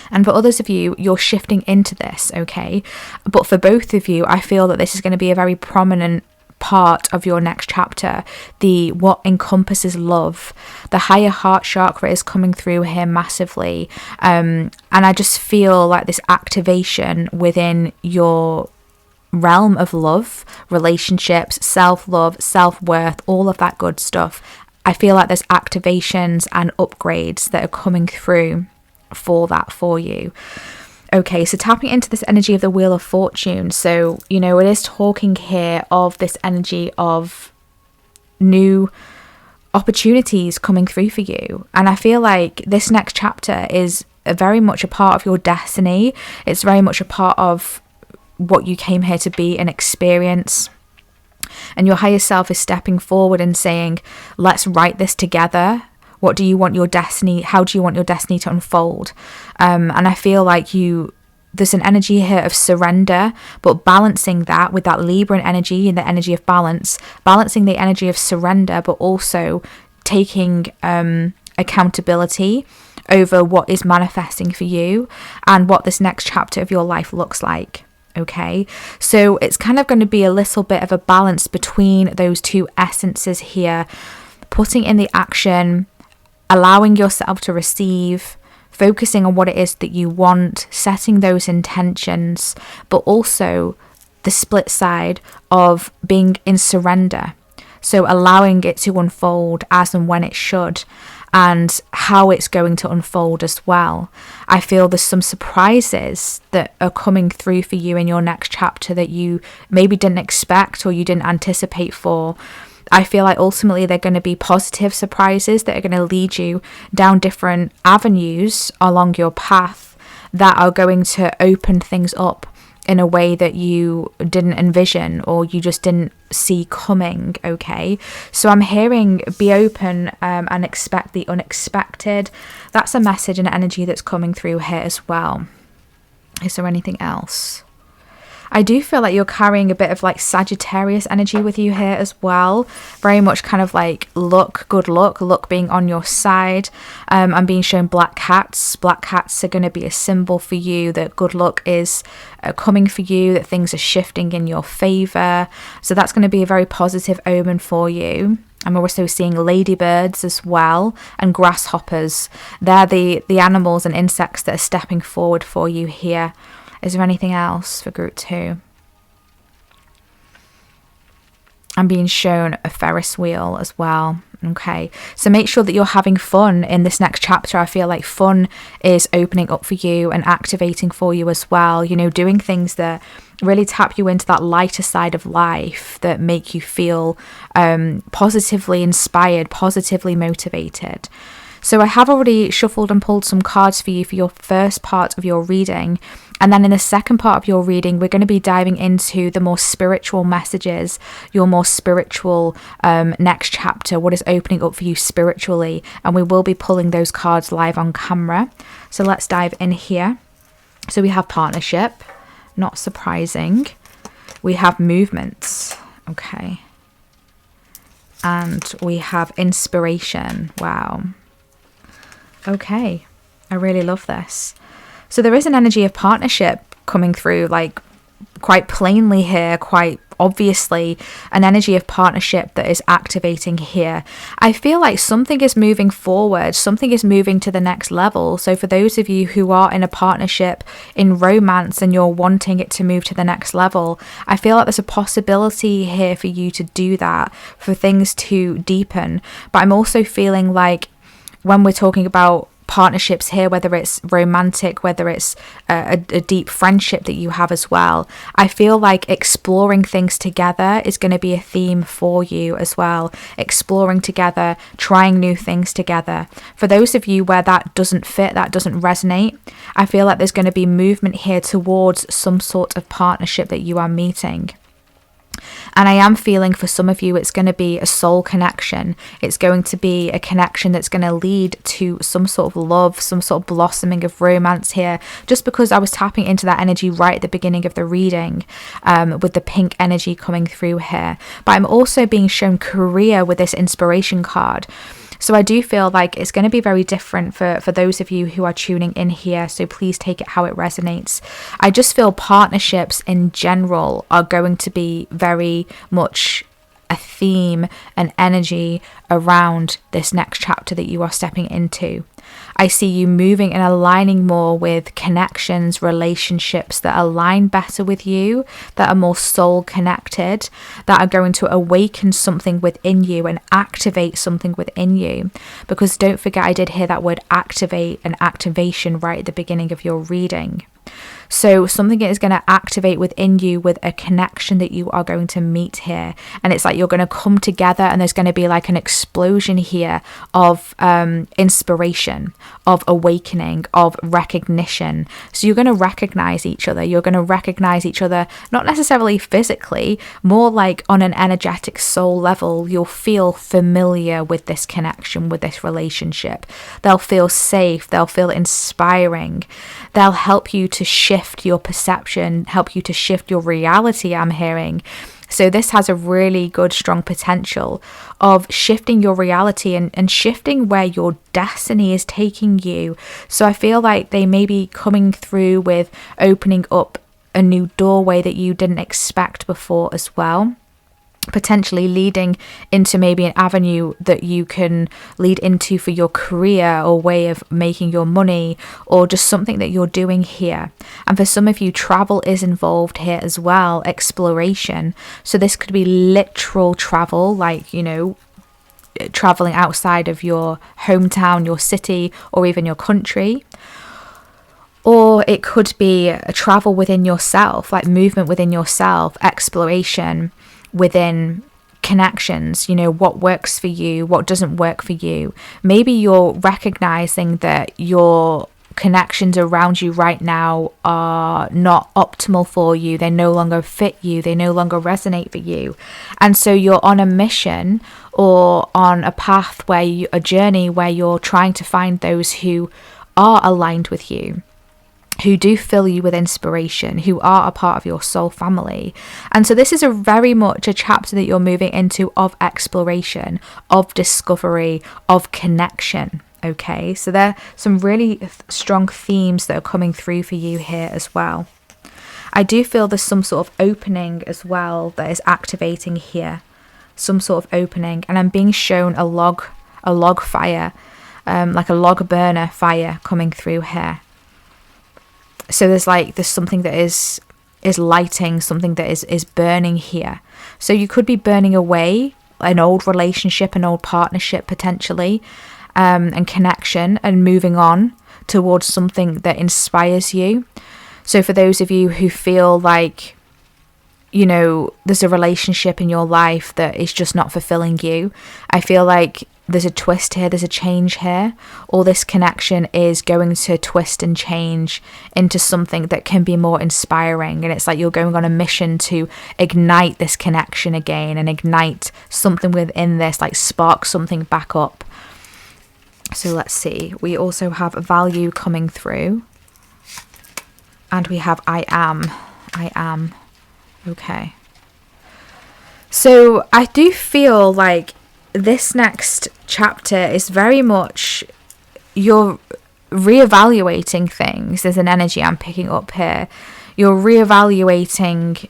And for others of you, you're shifting into this, okay? But for both of you, I feel that this is going to be a very prominent part of your next chapter, the what encompasses love. The higher heart chakra is coming through here massively, and I just feel like this activation within your realm of love, relationships, self-love, self-worth, all of that good stuff. I feel like there's activations and upgrades that are coming through for that for you. Okay, so tapping into this energy of the Wheel of Fortune. So, you know, it is talking here of this energy of new opportunities coming through for you. And I feel like this next chapter is very much a part of your destiny. It's very much a part of what you came here to be and experience. And your higher self is stepping forward and saying, let's write this together. What do you want your destiny? How do you want your destiny to unfold? And I feel like there's an energy here of surrender, but balancing that with that Libran energy and the energy of balance, balancing the energy of surrender, but also taking accountability over what is manifesting for you and what this next chapter of your life looks like. Okay, so it's kind of going to be a little bit of a balance between those two essences here, putting in the action, allowing yourself to receive, focusing on what it is that you want, setting those intentions, but also the split side of being in surrender. So allowing it to unfold as and when it should, and how it's going to unfold as well. I feel there's some surprises that are coming through for you in your next chapter that you maybe didn't expect or you didn't anticipate for. I feel like ultimately they're going to be positive surprises that are going to lead you down different avenues along your path that are going to open things up in a way that you didn't envision or you just didn't see coming. Okay, so I'm hearing be open and expect the unexpected. That's a message and energy that's coming through here as well. Is there anything else? I do feel like you're carrying a bit of like Sagittarius energy with you here as well. Very much kind of like good luck being on your side. I'm being shown black cats. Black cats are going to be a symbol for you that good luck is coming for you, that things are shifting in your favor. So that's going to be a very positive omen for you. I'm also seeing ladybirds as well and grasshoppers. They're the animals and insects that are stepping forward for you here. Is there anything else for group 2? I'm being shown a Ferris wheel as well. Okay, so make sure that you're having fun in this next chapter. I feel like fun is opening up for you and activating for you as well. You know, doing things that really tap you into that lighter side of life, that make you feel positively inspired, positively motivated. So I have already shuffled and pulled some cards for you for your first part of your reading. And then in the second part of your reading, we're going to be diving into the more spiritual messages, your more spiritual next chapter, what is opening up for you spiritually. And we will be pulling those cards live on camera. So let's dive in here. So we have partnership, not surprising. We have movements, okay. And we have inspiration, wow. Okay, I really love this. So there is an energy of partnership coming through, like quite plainly here, quite obviously, an energy of partnership that is activating here. I feel like something is moving forward, something is moving to the next level. So for those of you who are in a partnership, in romance, and you're wanting it to move to the next level, I feel like there's a possibility here for you to do that, for things to deepen. But I'm also feeling like when we're talking about partnerships here, whether it's romantic, whether it's a deep friendship that you have as well, I feel like exploring things together is going to be a theme for you as well. Exploring together, trying new things together. For those of you where that doesn't fit, that doesn't resonate, I feel like there's going to be movement here towards some sort of partnership that you are meeting. And I am feeling for some of you, it's going to be a soul connection. It's going to be a connection that's going to lead to some sort of love, some sort of blossoming of romance here. Just because I was tapping into that energy right at the beginning of the reading, with the pink energy coming through here. But I'm also being shown career with this inspiration card. So I do feel like it's going to be very different for those of you who are tuning in here. So please take it how it resonates. I just feel partnerships in general are going to be very much a theme and energy around this next chapter that you are stepping into. I see you moving and aligning more with connections, relationships that align better with you, that are more soul connected, that are going to awaken something within you and activate something within you. Because don't forget, I did hear that word activate and activation right at the beginning of your reading. So something is going to activate within you with a connection that you are going to meet here. And it's like you're going to come together, and there's going to be like an explosion here of inspiration, of awakening, of recognition. So you're going to recognize each other. You're going to recognize each other, not necessarily physically, more like on an energetic soul level. You'll feel familiar with this connection, with this relationship. They'll feel safe. They'll feel inspiring. They'll help you to shift your perception, help you to shift your reality, I'm hearing. So this has a really good, strong potential of shifting your reality and shifting where your destiny is taking you. So I feel like they may be coming through with opening up a new doorway that you didn't expect before as well. Potentially leading into maybe an avenue that you can lead into for your career or way of making your money, or just something that you're doing here. And for some of you, travel is involved here as well, exploration. So this could be literal travel, like, you know, traveling outside of your hometown, your city, or even your country. Or it could be a travel within yourself, like movement within yourself, exploration within connections, you know, what works for you, what doesn't work for you. Maybe you're recognizing that your connections around you right now are not optimal for you. They no longer fit you. They no longer resonate for you. And so you're on a mission or on a path where a journey where you're trying to find those who are aligned with you, who do fill you with inspiration, who are a part of your soul family. And so this is a very much a chapter that you're moving into of exploration, of discovery, of connection. Okay, so there are some really strong themes that are coming through for you here as well. I do feel there's some sort of opening as well that is activating here, some sort of opening, and I'm being shown a log fire, like a log burner fire coming through here. So there's something that is lighting, something that is burning here. So you could be burning away an old relationship, an old partnership potentially, and connection, and moving on towards something that inspires you. So for those of you who feel like, you know, there's a relationship in your life that is just not fulfilling you, I feel like there's a twist here, there's a change here, or this connection is going to twist and change into something that can be more inspiring. And it's like you're going on a mission to ignite this connection again and ignite something within this, like spark something back up. So let's see, we also have value coming through, and we have I am. Okay, so I do feel like this next chapter is very much you're reevaluating things. There's an energy I'm picking up here. You're reevaluating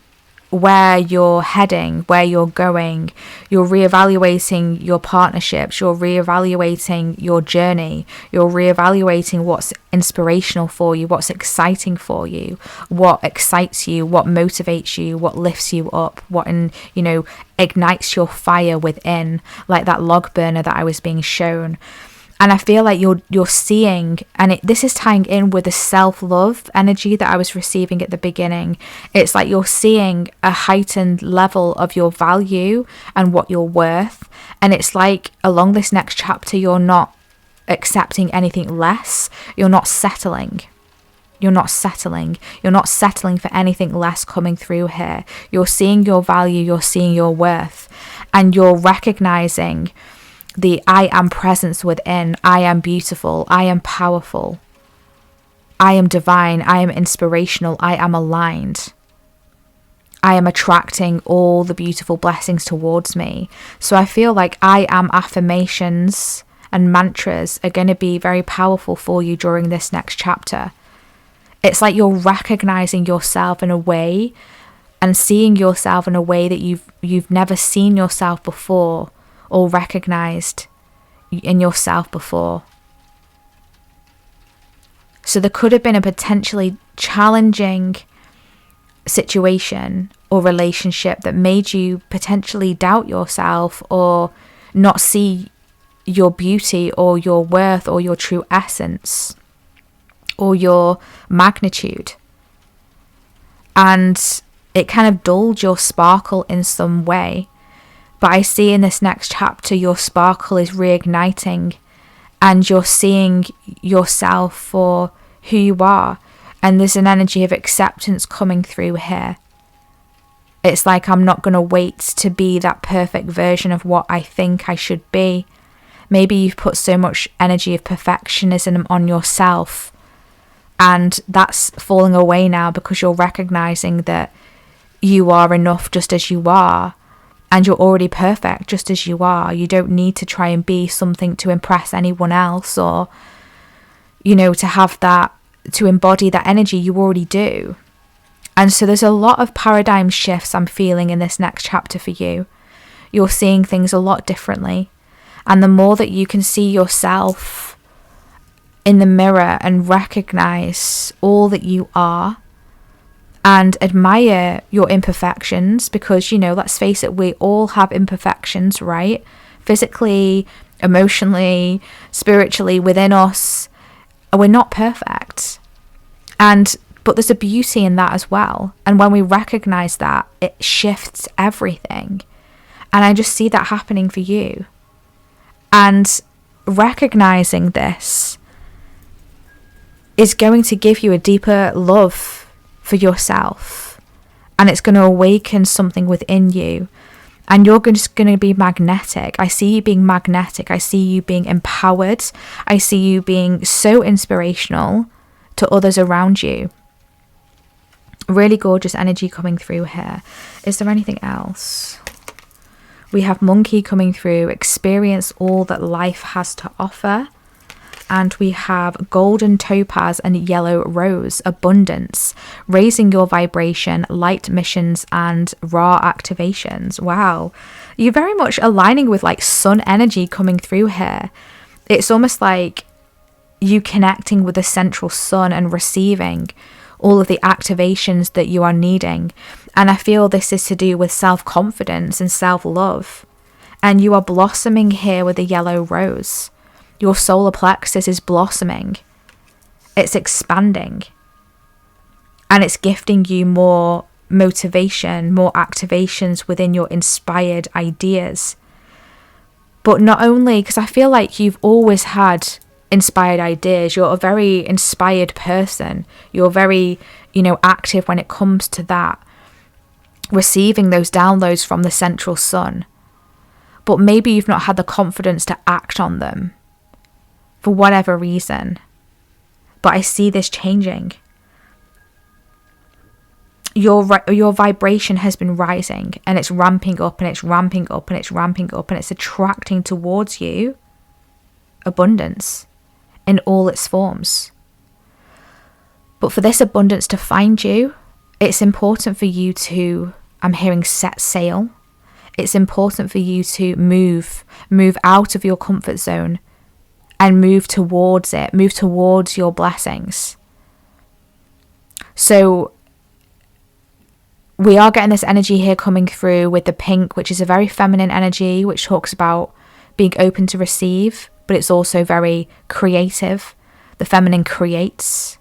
where you're heading, where you're going. You're reevaluating your partnerships. You're reevaluating your journey. You're reevaluating what's inspirational for you, what's exciting for you, what excites you, what motivates you, what lifts you up, what ignites your fire within, like that log burner that I was being shown. And I feel like you're seeing, and this is tying in with the self-love energy that I was receiving at the beginning. It's like you're seeing a heightened level of your value and what you're worth. And it's like along this next chapter, you're not accepting anything less. You're not settling. You're not settling. You're not settling for anything less coming through here. You're seeing your value. You're seeing your worth. And you're recognizing the I am presence within. I am beautiful. I am powerful. I am divine. I am inspirational. I am aligned. I am attracting all the beautiful blessings towards me. So I feel like I am affirmations and mantras are going to be very powerful for you during this next chapter. It's like you're recognizing yourself in a way and seeing yourself in a way that you've never seen yourself before, or recognized in yourself before. So there could have been a potentially challenging situation or relationship that made you potentially doubt yourself or not see your beauty or your worth or your true essence or your magnitude. and it kind of dulled your sparkle in some way. But I see in this next chapter, your sparkle is reigniting, and you're seeing yourself for who you are. And there's an energy of acceptance coming through here. It's like, I'm not going to wait to be that perfect version of what I think I should be. Maybe you've put so much energy of perfectionism on yourself, and that's falling away now because you're recognizing that you are enough just as you are, and you're already perfect just as you are. You don't need to try and be something to impress anyone else, or, you know, to have that, to embody that energy. You already do. And so there's a lot of paradigm shifts I'm feeling in this next chapter for you. You're seeing things a lot differently. And the more that you can see yourself in the mirror and recognize all that you are, and admire your imperfections, because, you know, let's face it, we all have imperfections, right? Physically, emotionally, spiritually, within us. We're not perfect. But there's a beauty in that as well. And when we recognize that, it shifts everything. And I just see that happening for you. And recognizing this is going to give you a deeper love for yourself, and it's going to awaken something within you, and you're just going to be magnetic. I see you being magnetic. I see you being empowered. I see you being so inspirational to others around you. Really gorgeous energy coming through here. Is there anything else? We have monkey coming through. Experience all that life has to offer. And we have golden topaz and yellow rose, abundance, raising your vibration, light missions, and raw activations. Wow. You're very much aligning with like sun energy coming through here. It's almost like you connecting with the central sun and receiving all of the activations that you are needing. And I feel this is to do with self-confidence and self-love. And you are blossoming here with the yellow rose. Your solar plexus is blossoming. It's expanding. And it's gifting you more motivation, more activations within your inspired ideas. But not only, because I feel like you've always had inspired ideas. You're a very inspired person. You're very, active when it comes to that. Receiving those downloads from the central sun. But maybe you've not had the confidence to act on them. For whatever reason. But I see this changing. Your vibration has been rising, and it's ramping up, and it's ramping up, and it's ramping up, and it's attracting towards you abundance in all its forms. But for this abundance to find you, it's important for you to, I'm hearing, set sail. It's important for you to move out of your comfort zone and move towards it, move towards your blessings. So we are getting this energy here coming through with the pink, which is a very feminine energy, which talks about being open to receive, but it's also very creative. The feminine creates.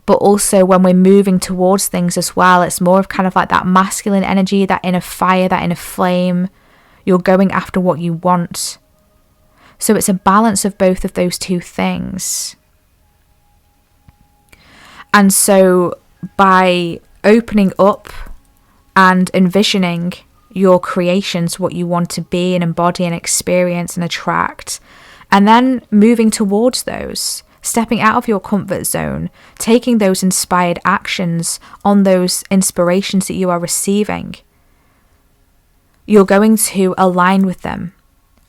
But also when we're moving towards things as well, it's more of kind of like that masculine energy, that inner fire, that inner flame. You're going after what you want. So it's a balance of both of those two things. And so by opening up and envisioning your creations, what you want to be and embody and experience and attract, and then moving towards those, stepping out of your comfort zone, taking those inspired actions on those inspirations that you are receiving, you're going to align with them.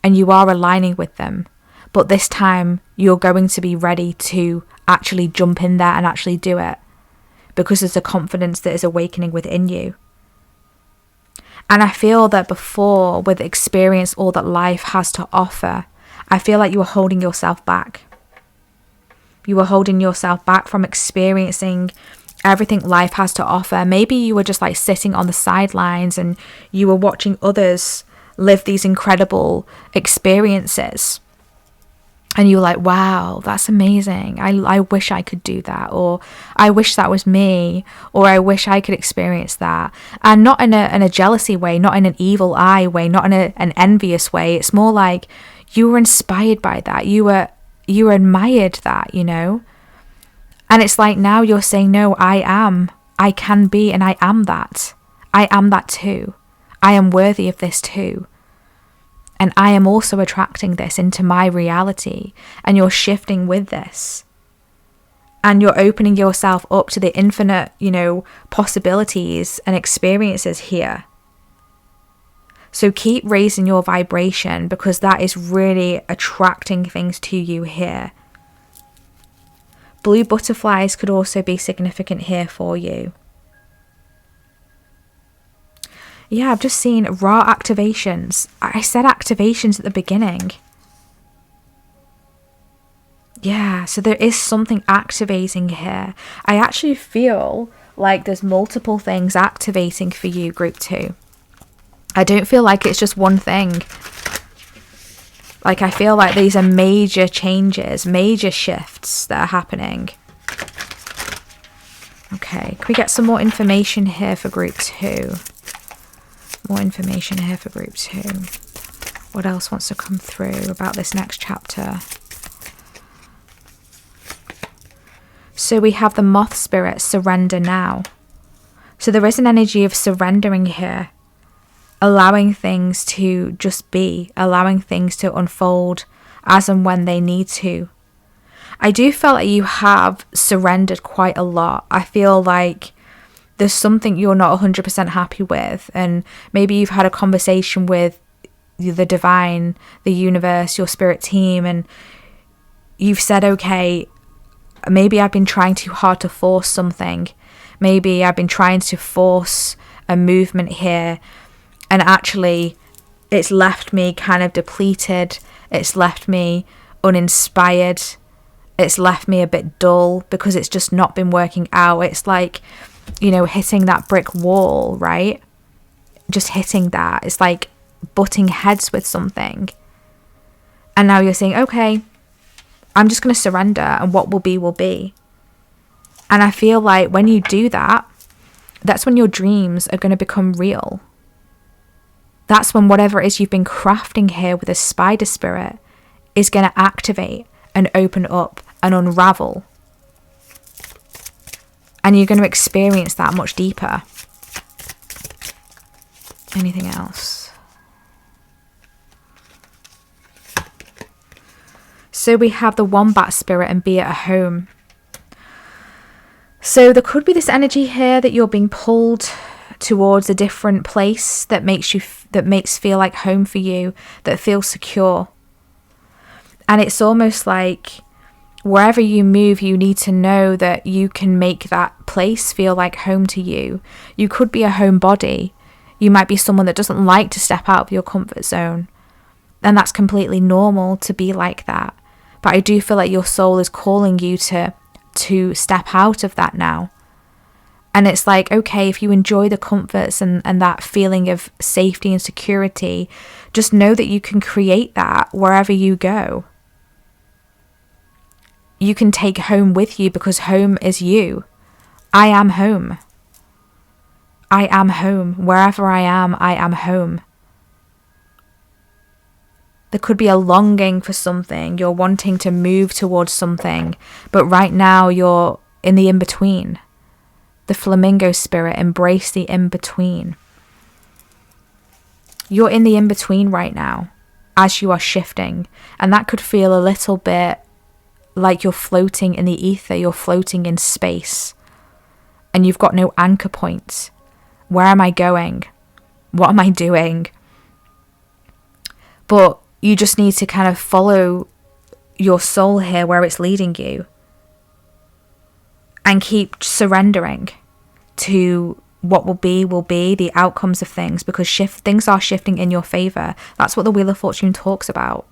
And you are aligning with them. But this time, you're going to be ready to actually jump in there and actually do it. Because there's a confidence that is awakening within you. And I feel that before, with experience all that life has to offer, I feel like you were holding yourself back. You were holding yourself back from experiencing everything life has to offer. Maybe you were just like sitting on the sidelines and you were watching others live these incredible experiences. and you're like, wow, that's amazing. I wish I could do that, or I wish that was me, or I wish I could experience that. And not in a jealousy way, not in an evil eye way, not in an envious way. It's more like you were inspired by that. You admired that, you know? And it's like now you're saying, no, I can be, and I am that. I am that too. I am worthy of this too. And I am also attracting this into my reality. And you're shifting with this. And you're opening yourself up to the infinite, you know, possibilities and experiences here. So keep raising your vibration, because that is really attracting things to you here. Blue butterflies could also be significant here for you. Yeah, I've just seen raw activations. I said activations at the beginning. Yeah, so there is something activating here. I actually feel like there's multiple things activating for you, group 2. I don't feel like it's just one thing. Like, I feel like these are major changes, major shifts that are happening. Okay, can we get some more information here for group 2? More information here for group 2. What else wants to come through about this next chapter? So we have the moth spirit, surrender now. So there is an energy of surrendering here. Allowing things to just be. Allowing things to unfold as and when they need to. I do feel like you have surrendered quite a lot. I feel like there's something you're not 100% happy with, and maybe you've had a conversation with the divine, the universe, your spirit team, and you've said, okay, maybe I've been trying too hard to force something. Maybe I've been trying to force a movement here, and actually it's left me kind of depleted. It's left me uninspired. It's left me a bit dull because it's just not been working out. It's like, you know, hitting that brick wall, right? Just hitting that. It's like butting heads with something. And now you're saying, okay, I'm just going to surrender, and what will be will be. And I feel like when you do that, that's when your dreams are going to become real. That's when whatever it is you've been crafting here with a spider spirit is going to activate and open up and unravel. And you're going to experience that much deeper. Anything else? So we have the wombat spirit and be at home. So there could be this energy here that you're being pulled towards a different place that makes feel like home for you, that feels secure. And it's almost like wherever you move, you need to know that you can make that place feel like home to you. You could be a homebody. You might be someone that doesn't like to step out of your comfort zone. And that's completely normal to be like that. But I do feel like your soul is calling you to step out of that now. And it's like, okay, if you enjoy the comforts and that feeling of safety and security, just know that you can create that wherever you go. You can take home with you, because home is you. I am home. I am home. Wherever I am home. There could be a longing for something. You're wanting to move towards something. But right now you're in the in-between. The flamingo spirit, embrace the in-between. You're in the in-between right now as you are shifting. And that could feel a little bit like you're floating in the ether. You're floating in space. And you've got no anchor point. Where am I going? What am I doing? But you just need to kind of follow your soul here where it's leading you. And keep surrendering to what will be, the outcomes of things. Because things are shifting in your favour. That's what the Wheel of Fortune talks about.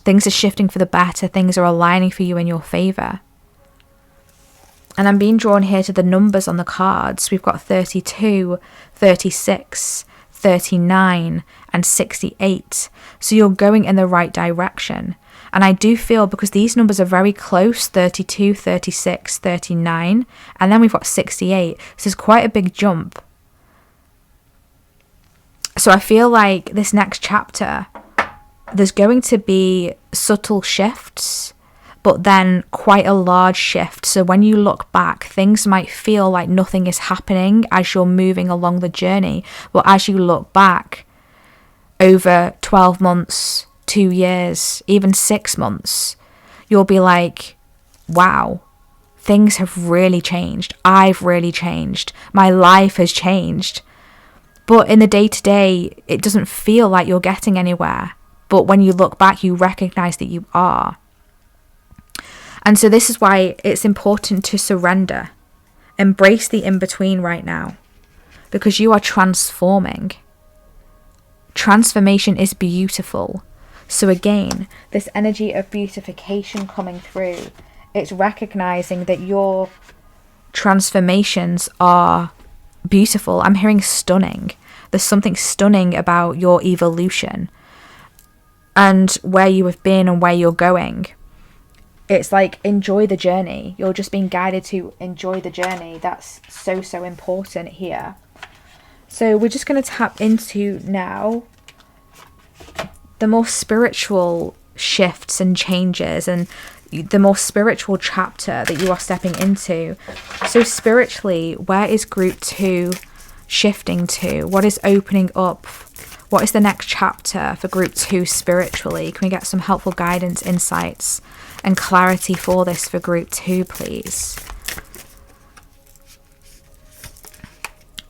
Things are shifting for the better. Things are aligning for you in your favour. And I'm being drawn here to the numbers on the cards. We've got 32, 36, 39 and 68. So you're going in the right direction. And I do feel, because these numbers are very close, 32, 36, 39, and then we've got 68. So it's quite a big jump. So I feel like this next chapter, there's going to be subtle shifts, but then quite a large shift. So when you look back, things might feel like nothing is happening as you're moving along the journey. But as you look back over 12 months, 2 years, even 6 months, you'll be like, wow, things have really changed. I've really changed. My life has changed. But in the day-to-day, it doesn't feel like you're getting anywhere. But when you look back, you recognize that you are. And so this is why it's important to surrender. Embrace the in-between right now, because you are transforming. Transformation is beautiful. So again, this energy of beautification coming through, it's recognizing that your transformations are beautiful. I'm hearing stunning. There's something stunning about your evolution and where you have been and where you're going. It's like, enjoy the journey. You're just being guided to enjoy the journey. That's so, so important here. So we're just going to tap into now the more spiritual shifts and changes, and the more spiritual chapter that you are stepping into. So spiritually, where is group 2 shifting to? What is opening up? What is the next chapter for group 2 spiritually? Can we get some helpful guidance, insights, and clarity for this for group 2, please?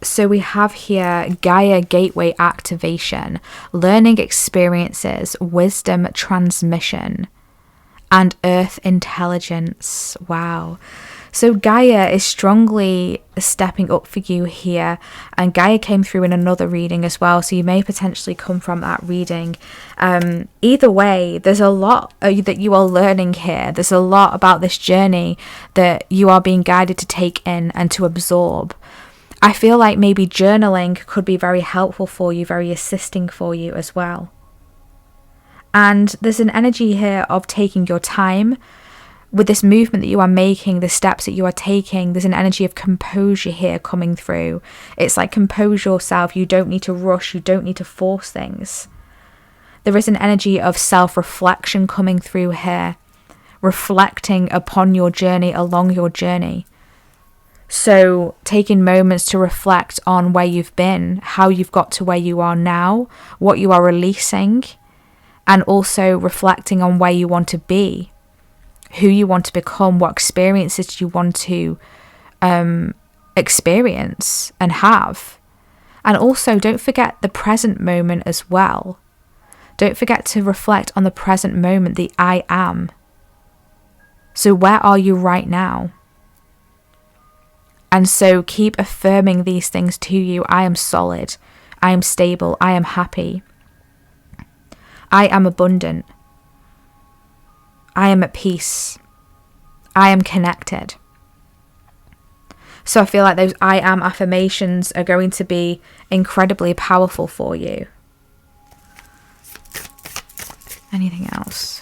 So we have here Gaia Gateway activation, learning experiences, wisdom transmission, and earth intelligence. Wow. So Gaia is strongly stepping up for you here, and Gaia came through in another reading as well, so you may potentially come from that reading. Either way, there's a lot that you are learning here. There's a lot about this journey that you are being guided to take in and to absorb. I feel like maybe journaling could be very helpful for you, very assisting for you as well. And there's an energy here of taking your time. With this movement that you are making, the steps that you are taking, there's an energy of composure here coming through. It's like, compose yourself. You don't need to rush. You don't need to force things. There is an energy of self-reflection coming through here, reflecting upon your journey, along your journey. So taking moments to reflect on where you've been, how you've got to where you are now, what you are releasing, and also reflecting on where you want to be, who you want to become, what experiences you want to experience and have. And also, don't forget the present moment as well. Don't forget to reflect on the present moment, the I am. So where are you right now? And so keep affirming these things to you. I am solid. I am stable. I am happy. I am abundant. I am at peace. I am connected. So I feel like those I am affirmations are going to be incredibly powerful for you. Anything else?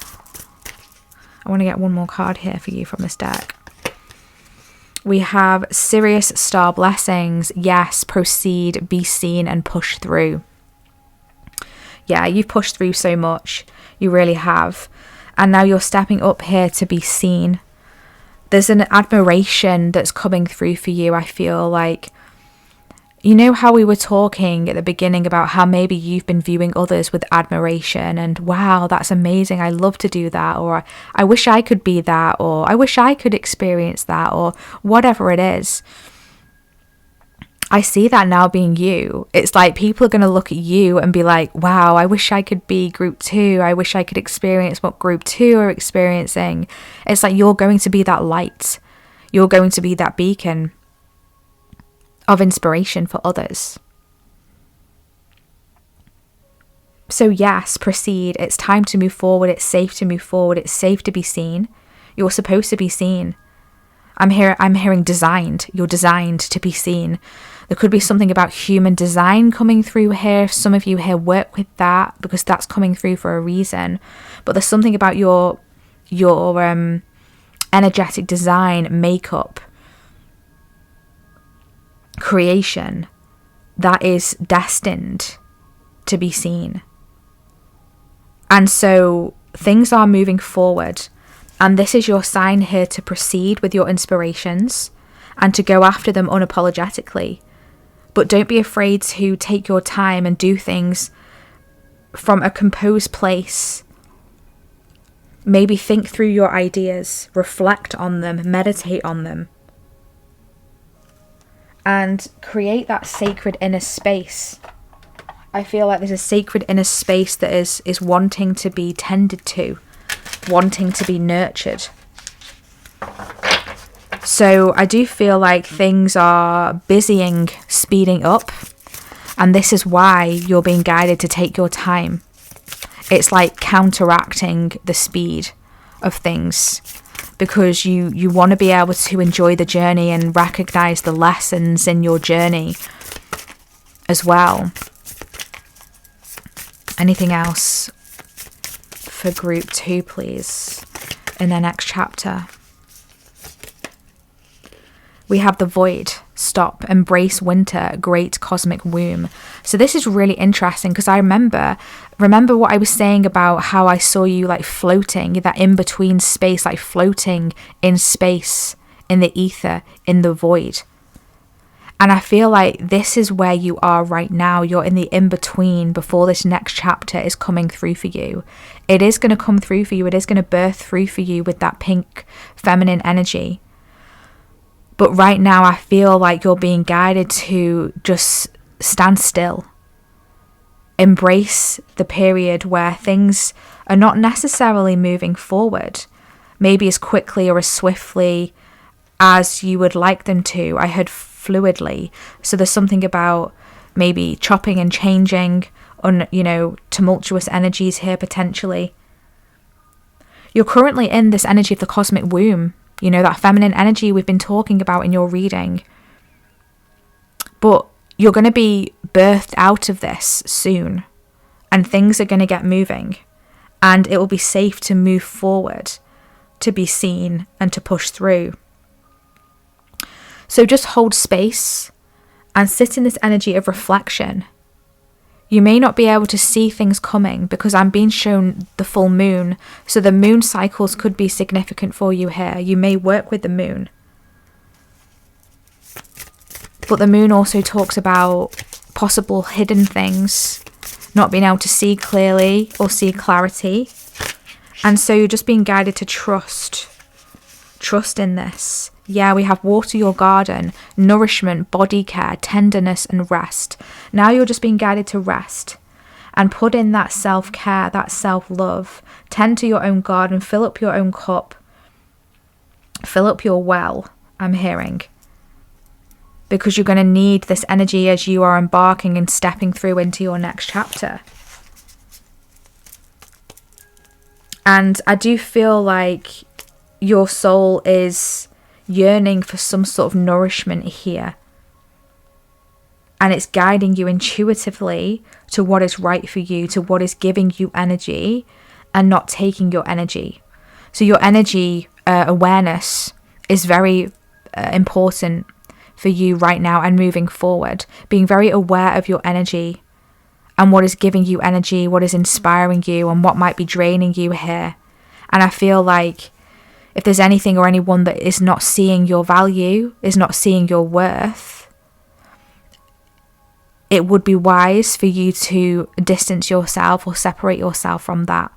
I want to get one more card here for you from this deck. We have Sirius Star Blessings. Yes, proceed, be seen, and push through. Yeah, you've pushed through so much. You really have. And now you're stepping up here to be seen. There's an admiration that's coming through for you, I feel like. You know how we were talking at the beginning about how maybe you've been viewing others with admiration and, wow, that's amazing, I love to do that, or I wish I could be that, or I wish I could experience that, or whatever it is. I see that now being you. It's like people are going to look at you and be like, wow, I wish I could be group 2. I wish I could experience what group 2 are experiencing. It's like you're going to be that light. You're going to be that beacon of inspiration for others. So yes, proceed. It's time to move forward. It's safe to move forward. It's safe to be seen. You're supposed to be seen. I'm hearing designed. You're designed to be seen. There could be something about human design coming through here. Some of you here work with that because that's coming through for a reason. But there's something about your energetic design, makeup, creation that is destined to be seen. And so things are moving forward, and this is your sign here to proceed with your inspirations and to go after them unapologetically. But don't be afraid to take your time and do things from a composed place. Maybe think through your ideas, reflect on them, meditate on them, and create that sacred inner space. I feel like there's a sacred inner space that is wanting to be tended to, wanting to be nurtured. So I do feel like things are busying, speeding up, and this is why you're being guided to take your time. It's like counteracting the speed of things, because you want to be able to enjoy the journey and recognize the lessons in your journey as well. Anything else for group 2, please, in the next chapter? We have the void. Stop. Embrace winter. Great cosmic womb. So this is really interesting, because I remember what I was saying about how I saw you like floating, that in-between space, like floating in space, in the ether, in the void. And I feel like this is where you are right now. You're in the in-between before this next chapter is coming through for you. It is going to come through for you. It is going to birth through for you with that pink feminine energy. But right now I feel like you're being guided to just stand still. Embrace the period where things are not necessarily moving forward, maybe as quickly or as swiftly as you would like them to. I heard fluidly. So there's something about maybe chopping and changing on, tumultuous energies here potentially. You're currently in this energy of the cosmic womb, that feminine energy we've been talking about in your reading. But you're going to be birthed out of this soon, and things are going to get moving, and it will be safe to move forward, to be seen and to push through. So just hold space and sit in this energy of reflection. You may not be able to see things coming because I'm being shown the full moon. So the moon cycles could be significant for you here. You may work with the moon. But the moon also talks about possible hidden things, not being able to see clearly or see clarity. And so you're just being guided to trust. Trust in this. Yeah, we have water your garden, nourishment, body care, tenderness and rest. Now you're just being guided to rest and put in that self-care, that self-love. Tend to your own garden, fill up your own cup, fill up your well, I'm hearing. Because you're going to need this energy as you are embarking and stepping through into your next chapter. And I do feel like your soul is yearning for some sort of nourishment here, and it's guiding you intuitively to what is right for you, to what is giving you energy and not taking your energy. So your energy awareness is very important for you right now and moving forward, being very aware of your energy and what is giving you energy, what is inspiring you and what might be draining you here. And I feel like if there's anything or anyone that is not seeing your value, is not seeing your worth, it would be wise for you to distance yourself or separate yourself from that.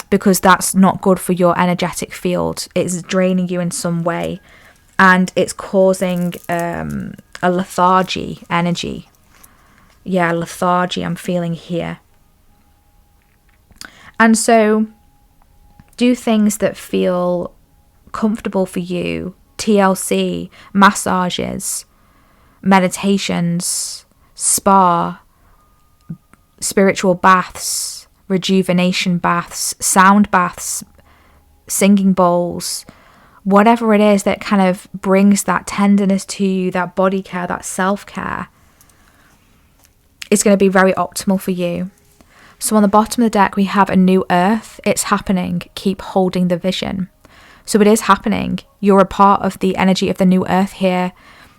Because that's not good for your energetic field. It's draining you in some way. And it's causing a lethargy energy. Yeah, lethargy I'm feeling here. And so do things that feel comfortable for you. TLC, massages, meditations, spa, spiritual baths, rejuvenation baths, sound baths, singing bowls, whatever it is that kind of brings that tenderness to you, that body care, that self-care, is going to be very optimal for you. So on the bottom of the deck, we have a new earth. It's happening. Keep holding the vision. So it is happening. You're a part of the energy of the new earth here,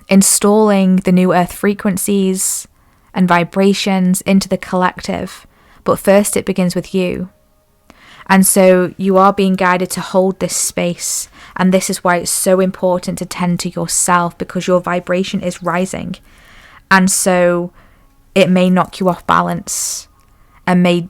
installing the new earth frequencies and vibrations into the collective. But first it begins with you. And so you are being guided to hold this space. And this is why it's so important to tend to yourself, because your vibration is rising. And so it may knock you off balance and make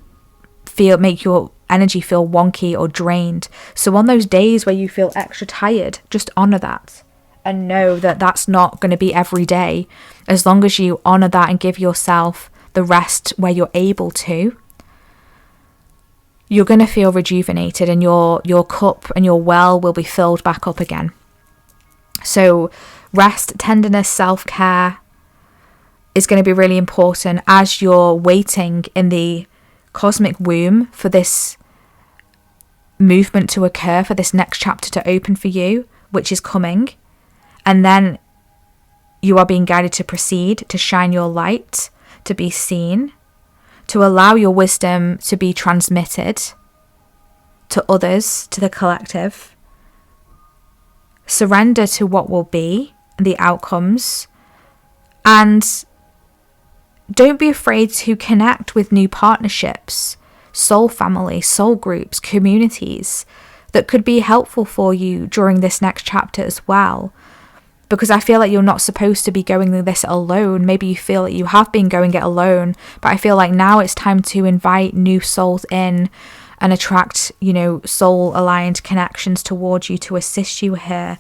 your energy feel wonky or drained. So on those days where you feel extra tired, just honor that and know that that's not going to be every day. As long as you honor that and give yourself the rest where you're able to, you're going to feel rejuvenated, and your cup and your well will be filled back up again. So rest, tenderness, self-care is going to be really important as you're waiting in the cosmic womb for this movement to occur, for this next chapter to open for you, which is coming. And then you are being guided to proceed, to shine your light, to be seen, to allow your wisdom to be transmitted to others, to the collective. Surrender to what will be, the outcomes, and don't be afraid to connect with new partnerships, soul family, soul groups, communities that could be helpful for you during this next chapter as well. Because I feel like you're not supposed to be going this alone. Maybe you feel that you have been going it alone, but I feel like now it's time to invite new souls in and attract, soul aligned connections towards you to assist you here.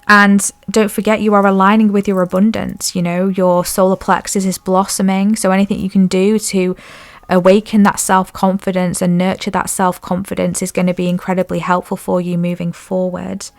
And don't forget, you are aligning with your abundance. Your solar plexus is blossoming. So anything you can do to awaken that self-confidence and nurture that self-confidence is going to be incredibly helpful for you moving forward.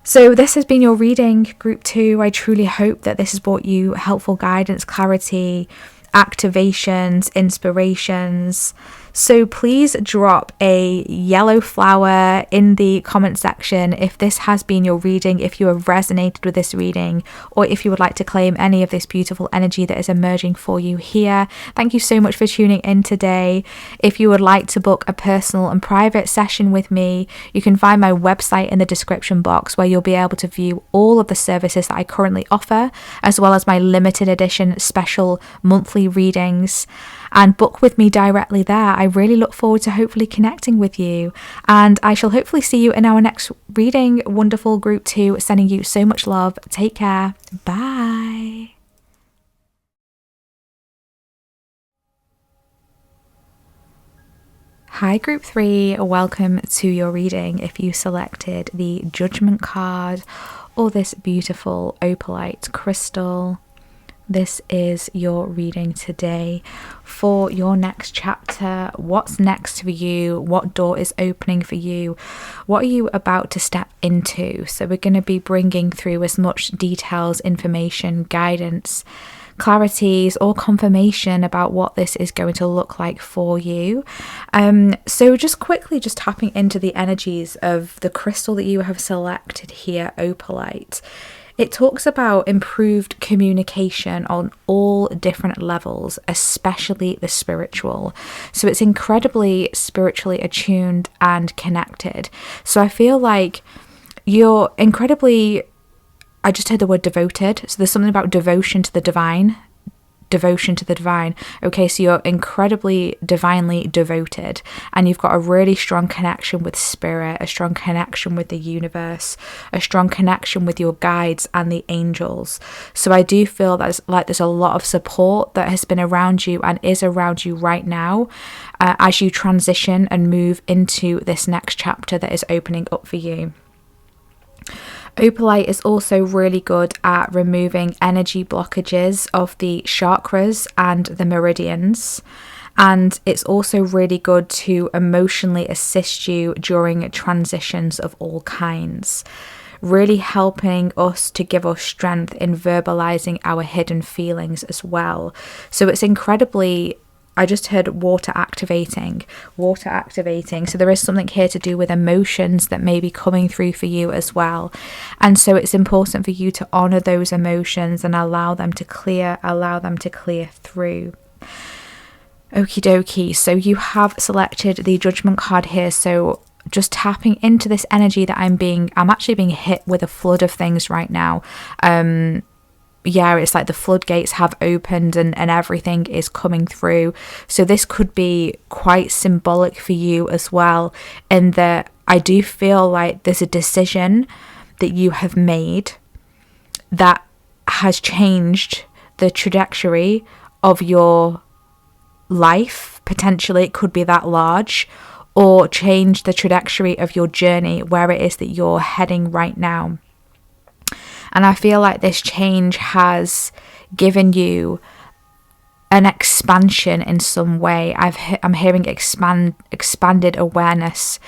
So this has been your reading, Group 2. I truly hope that this has brought you helpful guidance, clarity, activations, inspirations. So please drop a yellow flower in the comment section if this has been your reading, if you have resonated with this reading, or if you would like to claim any of this beautiful energy that is emerging for you here. Thank you so much for tuning in today. If you would like to book a personal and private session with me, you can find my website in the description box, where you'll be able to view all of the services that I currently offer, as well as my limited edition special monthly readings, and book with me directly there. I really look forward to hopefully connecting with you, and I shall hopefully see you in our next reading. Wonderful Group 2, sending you so much love. Take care. Bye. Hi Group 3, welcome to your reading. If you selected the Judgment card or this beautiful opalite crystal, this is your reading today for your next chapter. What's next for you? What door is opening for you? What are you about to step into? So we're going to be bringing through as much details, information, guidance, clarities, or confirmation about what this is going to look like for you. So just quickly just tapping into the energies of the crystal that you have selected here, opalite. It talks about improved communication on all different levels, especially the spiritual. So it's incredibly spiritually attuned and connected. So I feel like you're incredibly, I just heard the word devoted. So there's something about devotion to the divine. Devotion to the divine. Okay, so you're incredibly divinely devoted, and you've got a really strong connection with spirit, a strong connection with the universe, a strong connection with your guides and the angels. So I do feel that there's a lot of support that has been around you and is around you right now as you transition and move into this next chapter that is opening up for you. Opalite is also really good at removing energy blockages of the chakras and the meridians. And it's also really good to emotionally assist you during transitions of all kinds, really helping us to give us strength in verbalizing our hidden feelings as well. So it's incredibly I just heard water activating. So there is something here to do with emotions that may be coming through for you as well. And so it's important for you to honor those emotions and allow them to clear through. Okie dokie. So you have selected the Judgment card here. So just tapping into this energy that I'm actually being hit with a flood of things right now. Yeah, it's like the floodgates have opened and everything is coming through. So this could be quite symbolic for you as well, in that I do feel like there's a decision that you have made that has changed the trajectory of your life. Potentially it could be that large, or change the trajectory of your journey, where it is that you're heading right now. And I feel like this change has given you an expansion in some way. I'm hearing expanded awareness.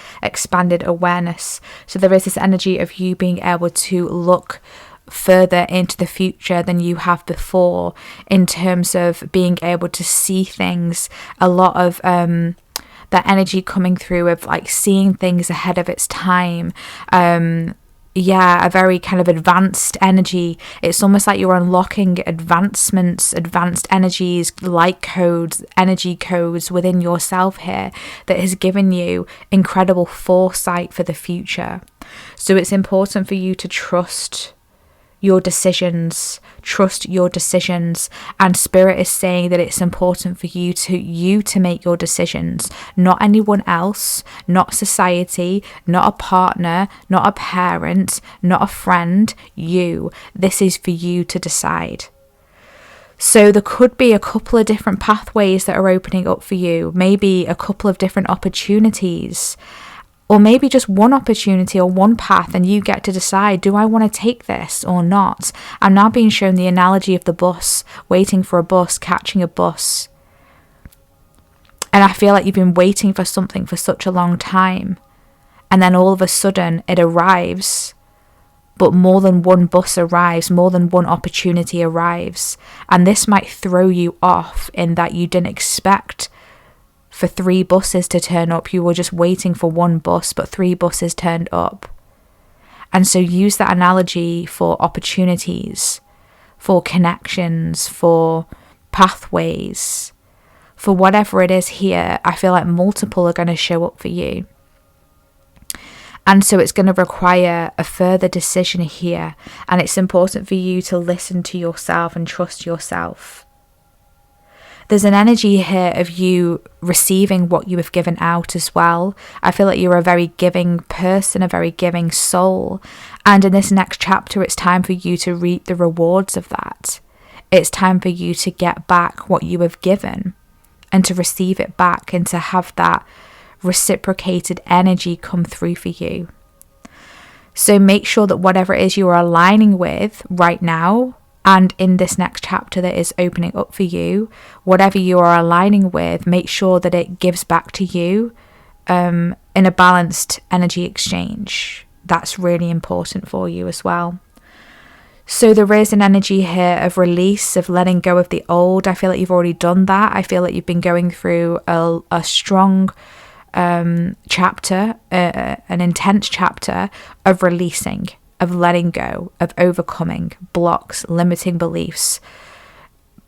So there is this energy of you being able to look further into the future than you have before, in terms of being able to see things. A lot of that energy coming through of like seeing things ahead of its time. A very kind of advanced energy. It's almost like you're unlocking advanced energies, light codes, energy codes within yourself here, that has given you incredible foresight for the future. So it's important for you to trust your decisions, and Spirit is saying that it's important for you to make your decisions, not anyone else, not society, not a partner, not a parent, not a friend. This is for you to decide. So there could be a couple of different pathways that are opening up for you, maybe a couple of different opportunities, or maybe just one opportunity or one path, and you get to decide, do I want to take this or not? I'm now being shown the analogy of the bus, waiting for a bus, catching a bus. And I feel like you've been waiting for something for such a long time, and then all of a sudden it arrives, but more than one bus arrives, more than one opportunity arrives. And this might throw you off, in that you didn't expect for 3 buses to turn up. You were just waiting for one bus, but 3 buses turned up. And so use that analogy for opportunities, for connections, for pathways, for whatever it is here. I feel like multiple are going to show up for you. And so it's going to require a further decision here. And it's important for you to listen to yourself and trust yourself. There's an energy here of you receiving what you have given out as well. I feel like you're a very giving person, a very giving soul. And in this next chapter, it's time for you to reap the rewards of that. It's time for you to get back what you have given, and to receive it back, and to have that reciprocated energy come through for you. So make sure that whatever it is you are aligning with right now, and in this next chapter that is opening up for you, whatever you are aligning with, make sure that it gives back to you in a balanced energy exchange. That's really important for you as well. So there is an energy here of release, of letting go of the old. I feel like you've already done that. I feel like you've been going through a strong chapter, an intense chapter of releasing, of letting go, of overcoming blocks, limiting beliefs,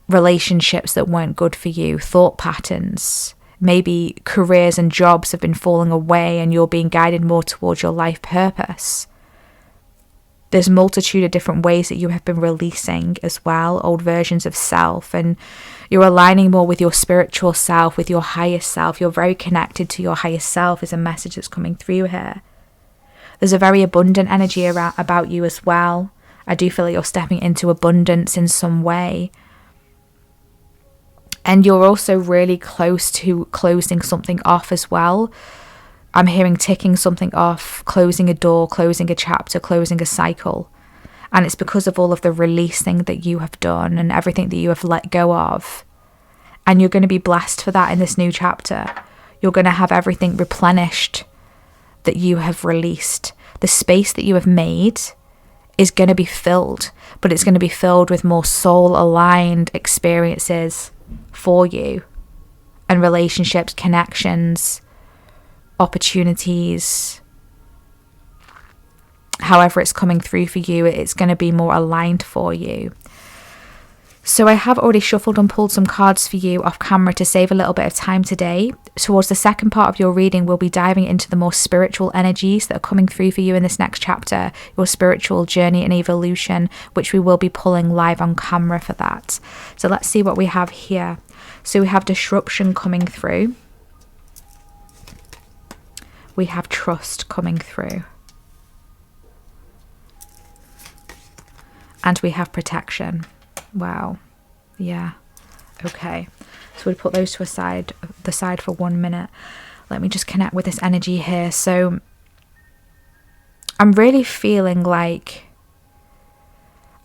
relationships that weren't good for you, thought patterns. Maybe careers and jobs have been falling away and you're being guided more towards your life purpose. There's a multitude of different ways that you have been releasing as well, old versions of self, and you're aligning more with your spiritual self, with your higher self. You're very connected to your higher self is a message that's coming through here. There's a very abundant energy about you as well. I do feel like you're stepping into abundance in some way. And you're also really close to closing something off as well. I'm hearing ticking something off, closing a door, closing a chapter, closing a cycle. And it's because of all of the releasing that you have done and everything that you have let go of. And you're going to be blessed for that in this new chapter. You're going to have everything replenished that you have released. The space that you have made is going to be filled, but it's going to be filled with more soul-aligned experiences for you. and relationships, connections, opportunities. However it's coming through for you, it's going to be more aligned for you. So I have already shuffled and pulled some cards for you off camera to save a little bit of time today. Towards the second part of your reading, we'll be diving into the more spiritual energies that are coming through for you in this next chapter, your spiritual journey and evolution, which we will be pulling live on camera for that. So let's see what we have here. So we have disruption coming through. We have trust coming through. And we have protection. Wow. Yeah. Okay. So we'll put those to the side for 1 minute. Let me just connect with this energy here. So I'm really feeling like,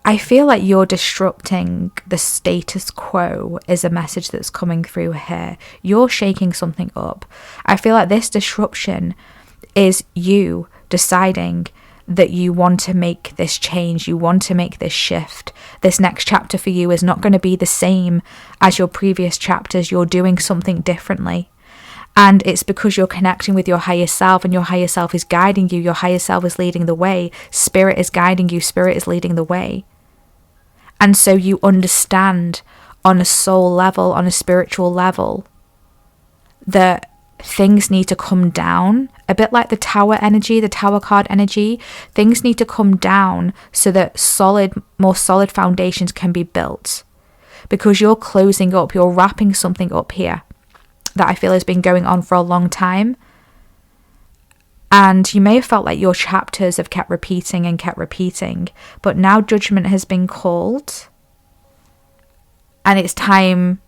I feel like you're disrupting the status quo is a message that's coming through here. You're shaking something up. I feel like this disruption is you deciding that you want to make this change, you want to make this shift. This next chapter for you is not going to be the same as your previous chapters. You're doing something differently. And it's because you're connecting with your higher self, and your higher self is guiding you. Your higher self is leading the way. Spirit is guiding you. Spirit is leading the way. And so you understand on a soul level, on a spiritual level, that things need to come down, a bit like the tower energy, the tower card energy. Things need to come down so that more solid foundations can be built, because you're closing up, you're wrapping something up here that I feel has been going on for a long time. And you may have felt like your chapters have kept repeating, but now judgment has been called, and it's time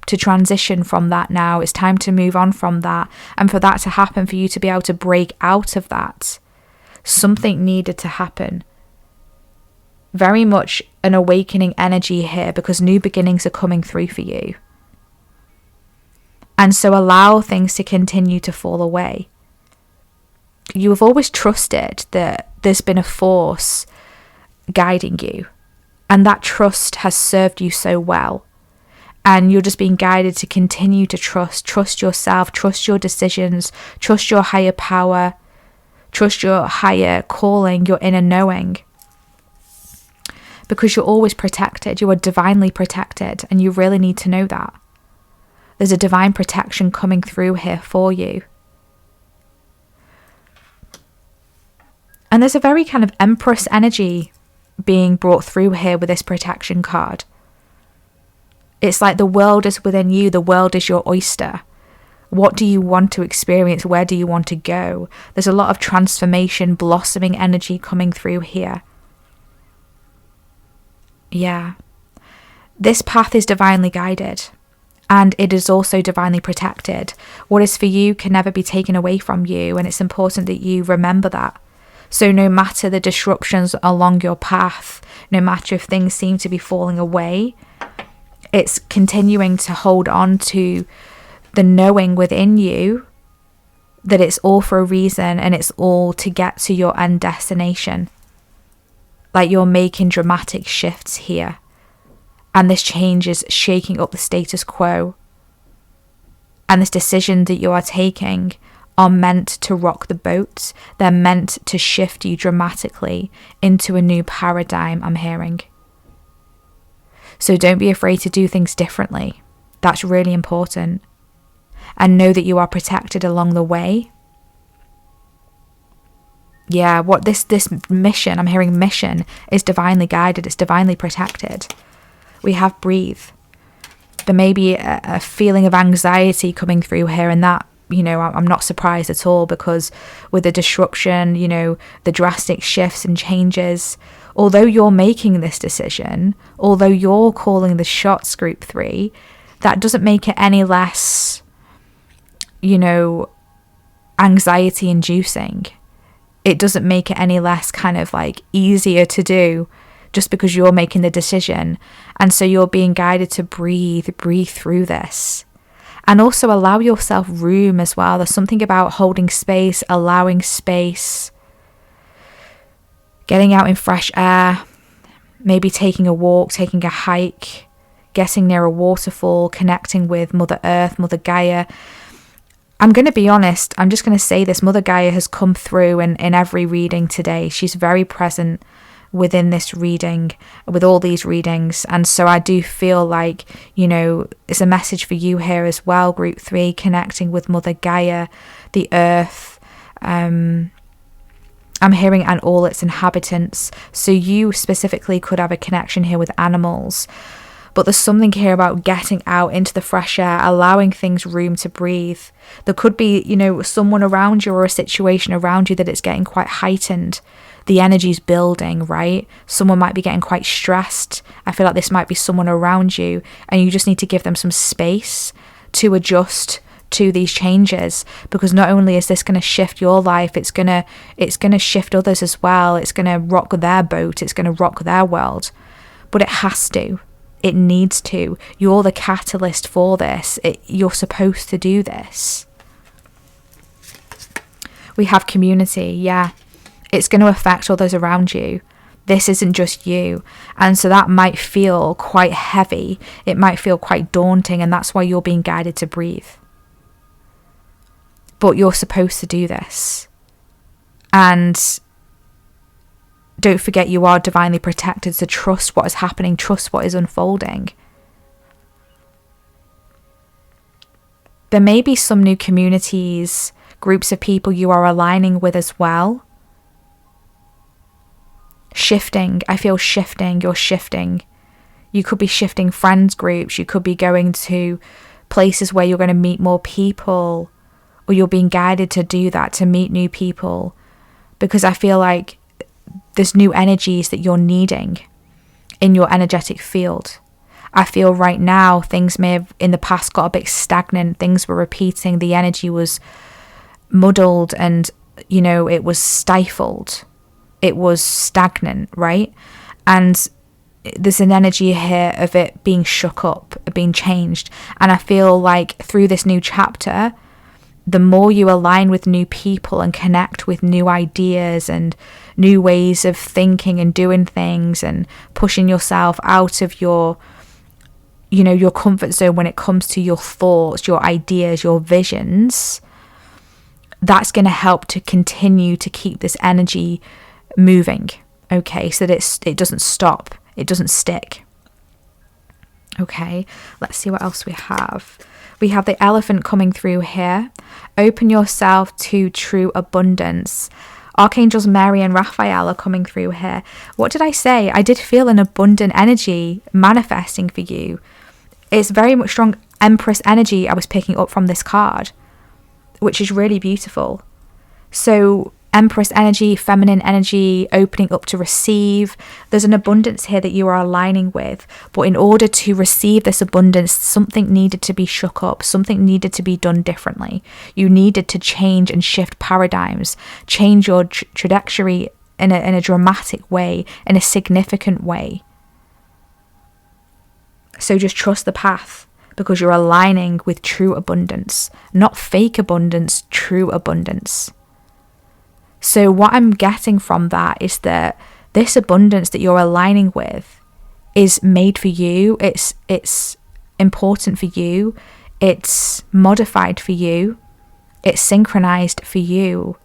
to transition from that now. It's time to move on from that. And for that to happen, for you to be able to break out of that, something needed to happen. Very much an awakening energy here, because new beginnings are coming through for you. And so allow things to continue to fall away. You have always trusted that there's been a force guiding you, and that trust has served you so well. And you're just being guided to continue to trust yourself, trust your decisions, trust your higher power, trust your higher calling, your inner knowing. Because you're always protected, you are divinely protected, and you really need to know that. There's a divine protection coming through here for you. And there's a very kind of Empress energy being brought through here with this protection card. It's like the world is within you. The world is your oyster. What do you want to experience? Where do you want to go? There's a lot of transformation, blossoming energy coming through here. Yeah. This path is divinely guided, and it is also divinely protected. What is for you can never be taken away from you, and it's important that you remember that. So no matter the disruptions along your path, no matter if things seem to be falling away, it's continuing to hold on to the knowing within you that it's all for a reason, and it's all to get to your end destination. Like you're making dramatic shifts here, and this change is shaking up the status quo. And this decision that you are taking are meant to rock the boat. They're meant to shift you dramatically into a new paradigm, I'm hearing. So don't be afraid to do things differently. That's really important. And know that you are protected along the way. Yeah, what this mission, I'm hearing mission, is divinely guided. It's divinely protected. We have breathe. There may be a feeling of anxiety coming through here, and that, I'm not surprised at all, because with the disruption, the drastic shifts and changes, although you're making this decision, although you're calling the shots, group 3, that doesn't make it any less, anxiety inducing. It doesn't make it any less kind of like easier to do just because you're making the decision. And so you're being guided to breathe through this. And also allow yourself room as well. There's something about holding space, allowing space, getting out in fresh air, maybe taking a walk, taking a hike, getting near a waterfall, connecting with Mother Earth, Mother Gaia. I'm going to be honest, I'm just going to say this, Mother Gaia has come through in every reading today. She's very present within this reading, with all these readings. And so I do feel like, you know, it's a message for you here as well, Group 3, connecting with Mother Gaia, the Earth. I'm hearing and all its inhabitants. So you specifically could have a connection here with animals. But there's something here about getting out into the fresh air, allowing things room to breathe. There could be, you know, someone around you or a situation around you that it's getting quite heightened. The energy's building, right? Someone might be getting quite stressed. I feel like this might be someone around you, and you just need to give them some space to adjust to these changes, because not only is this going to shift your life, it's going to shift others as well. It's going to rock their boat. It's going to rock their world. But it has to. It needs to. You're the catalyst for this. You're supposed to do this. We have community, yeah. It's going to affect others around you. This isn't just you. And so that might feel quite heavy. It might feel quite daunting, and that's why you're being guided to breathe. But you're supposed to do this. And don't forget, you are divinely protected, so trust what is happening, trust what is unfolding. There may be some new communities, groups of people you are aligning with as well. Shifting, I feel shifting, you're shifting. You could be shifting friends groups, you could be going to places where you're going to meet more people, or you're being guided to do that, to meet new people. Because I feel like there's new energies that you're needing in your energetic field. I feel right now things may have in the past got a bit stagnant, things were repeating, the energy was muddled and, you know, it was stifled. It was stagnant, right? And there's an energy here of it being shook up, being changed. And I feel like through this new chapter, the more you align with new people and connect with new ideas and new ways of thinking and doing things and pushing yourself out of your, you know, your comfort zone when it comes to your thoughts, your ideas, your visions, that's going to help to continue to keep this energy moving, okay, so that it doesn't stop, it doesn't stick. Okay, let's see what else we have. We have the elephant coming through here. Open yourself to true abundance. Archangels Mary and Raphael are coming through here. What did I say? I did feel an abundant energy manifesting for you. It's very much strong Empress energy I was picking up from this card, which is really beautiful. So Empress energy, feminine energy, opening up to receive. There's an abundance here that you are aligning with. But in order to receive this abundance, something needed to be shook up. Something needed to be done differently. You needed to change and shift paradigms. Change your trajectory in a dramatic way, in a significant way. So just trust the path, because you're aligning with true abundance. Not fake abundance, true abundance. So what I'm getting from that is that this abundance that you're aligning with is made for you. It's important for you. It's modified for you. It's synchronized for you.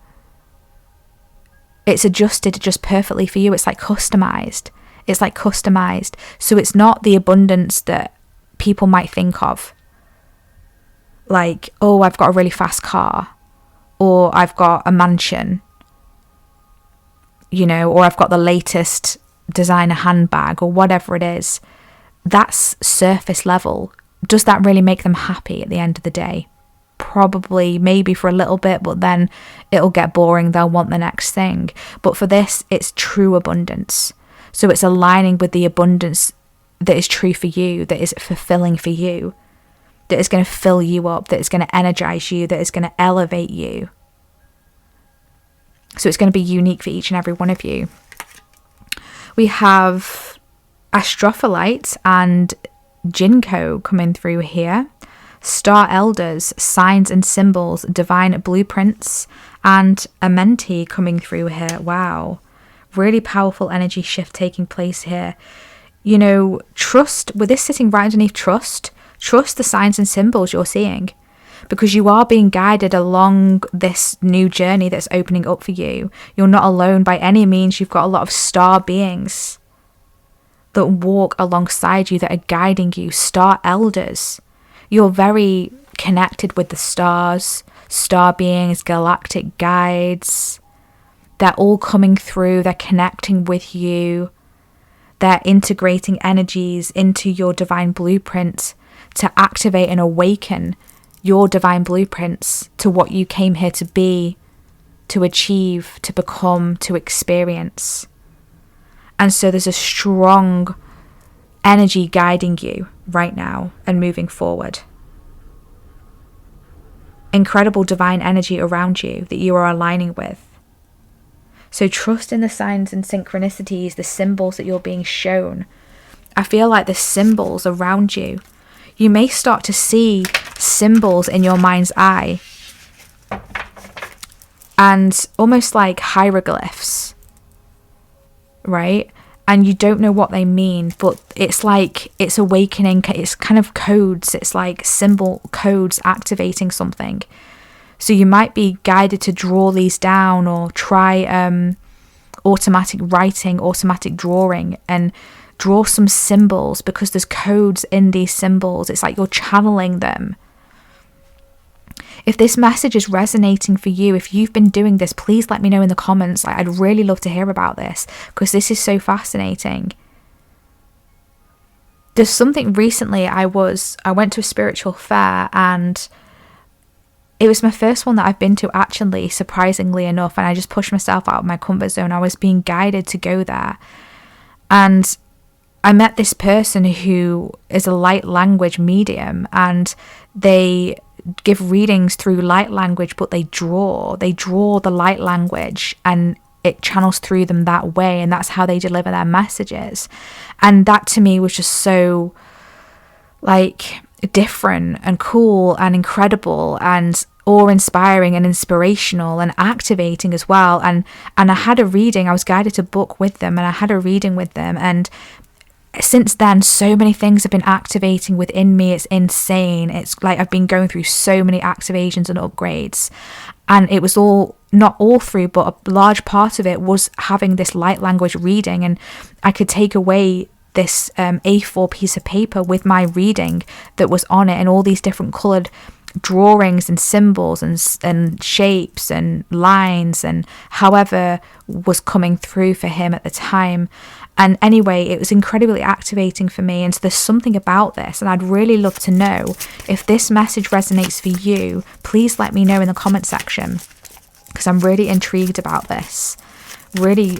It's adjusted just perfectly for you. It's like customized. It's like customized. So it's not the abundance that people might think of. Like, oh, I've got a really fast car, or I've got a mansion, you know, or I've got the latest designer handbag, or whatever it is. That's surface level. Does that really make them happy at the end of the day? Probably, maybe for a little bit, but then it'll get boring. They'll want the next thing. But for this, it's true abundance. So it's aligning with the abundance that is true for you, that is fulfilling for you, that is going to fill you up, that is going to energize you, that is going to elevate you. So it's going to be unique for each and every one of you. We have Astrophyllite and Jinko coming through here. Star Elders, Signs and Symbols, Divine Blueprints, and Amenti coming through here. Wow. Really powerful energy shift taking place here. trust, with this sitting right underneath trust the signs and symbols you're seeing, because you are being guided along this new journey that's opening up for you. You're not alone by any means. You've got a lot of star beings that walk alongside you, that are guiding you, star elders. You're very connected with the stars, star beings, galactic guides. They're all coming through, they're connecting with you. They're integrating energies into your divine blueprint to activate and awaken your divine blueprints to what you came here to be, to achieve, to become, to experience. And so there's a strong energy guiding you right now and moving forward. Incredible divine energy around you that you are aligning with. So trust in the signs and synchronicities, the symbols that you're being shown. I feel like the symbols around you. You may start to see symbols in your mind's eye, and almost like hieroglyphs, right? And you don't know what they mean, but it's like it's awakening. It's kind of codes. It's like symbol codes activating something. So you might be guided to draw these down, or try automatic writing, automatic drawing, and draw some symbols, because there's codes in these symbols. It's like you're channeling them. If this message is resonating for you, if you've been doing this, please let me know in the comments. I'd really love to hear about this, because this is so fascinating. There's something recently, I went to a spiritual fair, and it was my first one that I've been to, actually, surprisingly enough, and I just pushed myself out of my comfort zone. I was being guided to go there, and I met this person who is a light language medium, and they give readings through light language, but they draw the light language, and it channels through them that way, and that's how they deliver their messages. And that to me was just so like different and cool and incredible and awe-inspiring and inspirational and activating as well. And I had a reading, I was guided to book with them, and I had a reading with them, and since then so many things have been activating within me. It's insane. It's like I've been going through so many activations and upgrades, and it was all, not all through, but a large part of it was having this light language reading. And I could take away this A4 piece of paper with my reading that was on it, and all these different coloured drawings and symbols and shapes and lines, and however was coming through for him at the time. And anyway, it was incredibly activating for me. And so there's something about this, and I'd really love to know if this message resonates for you. Please let me know in the comment section, because I'm really intrigued about this. Really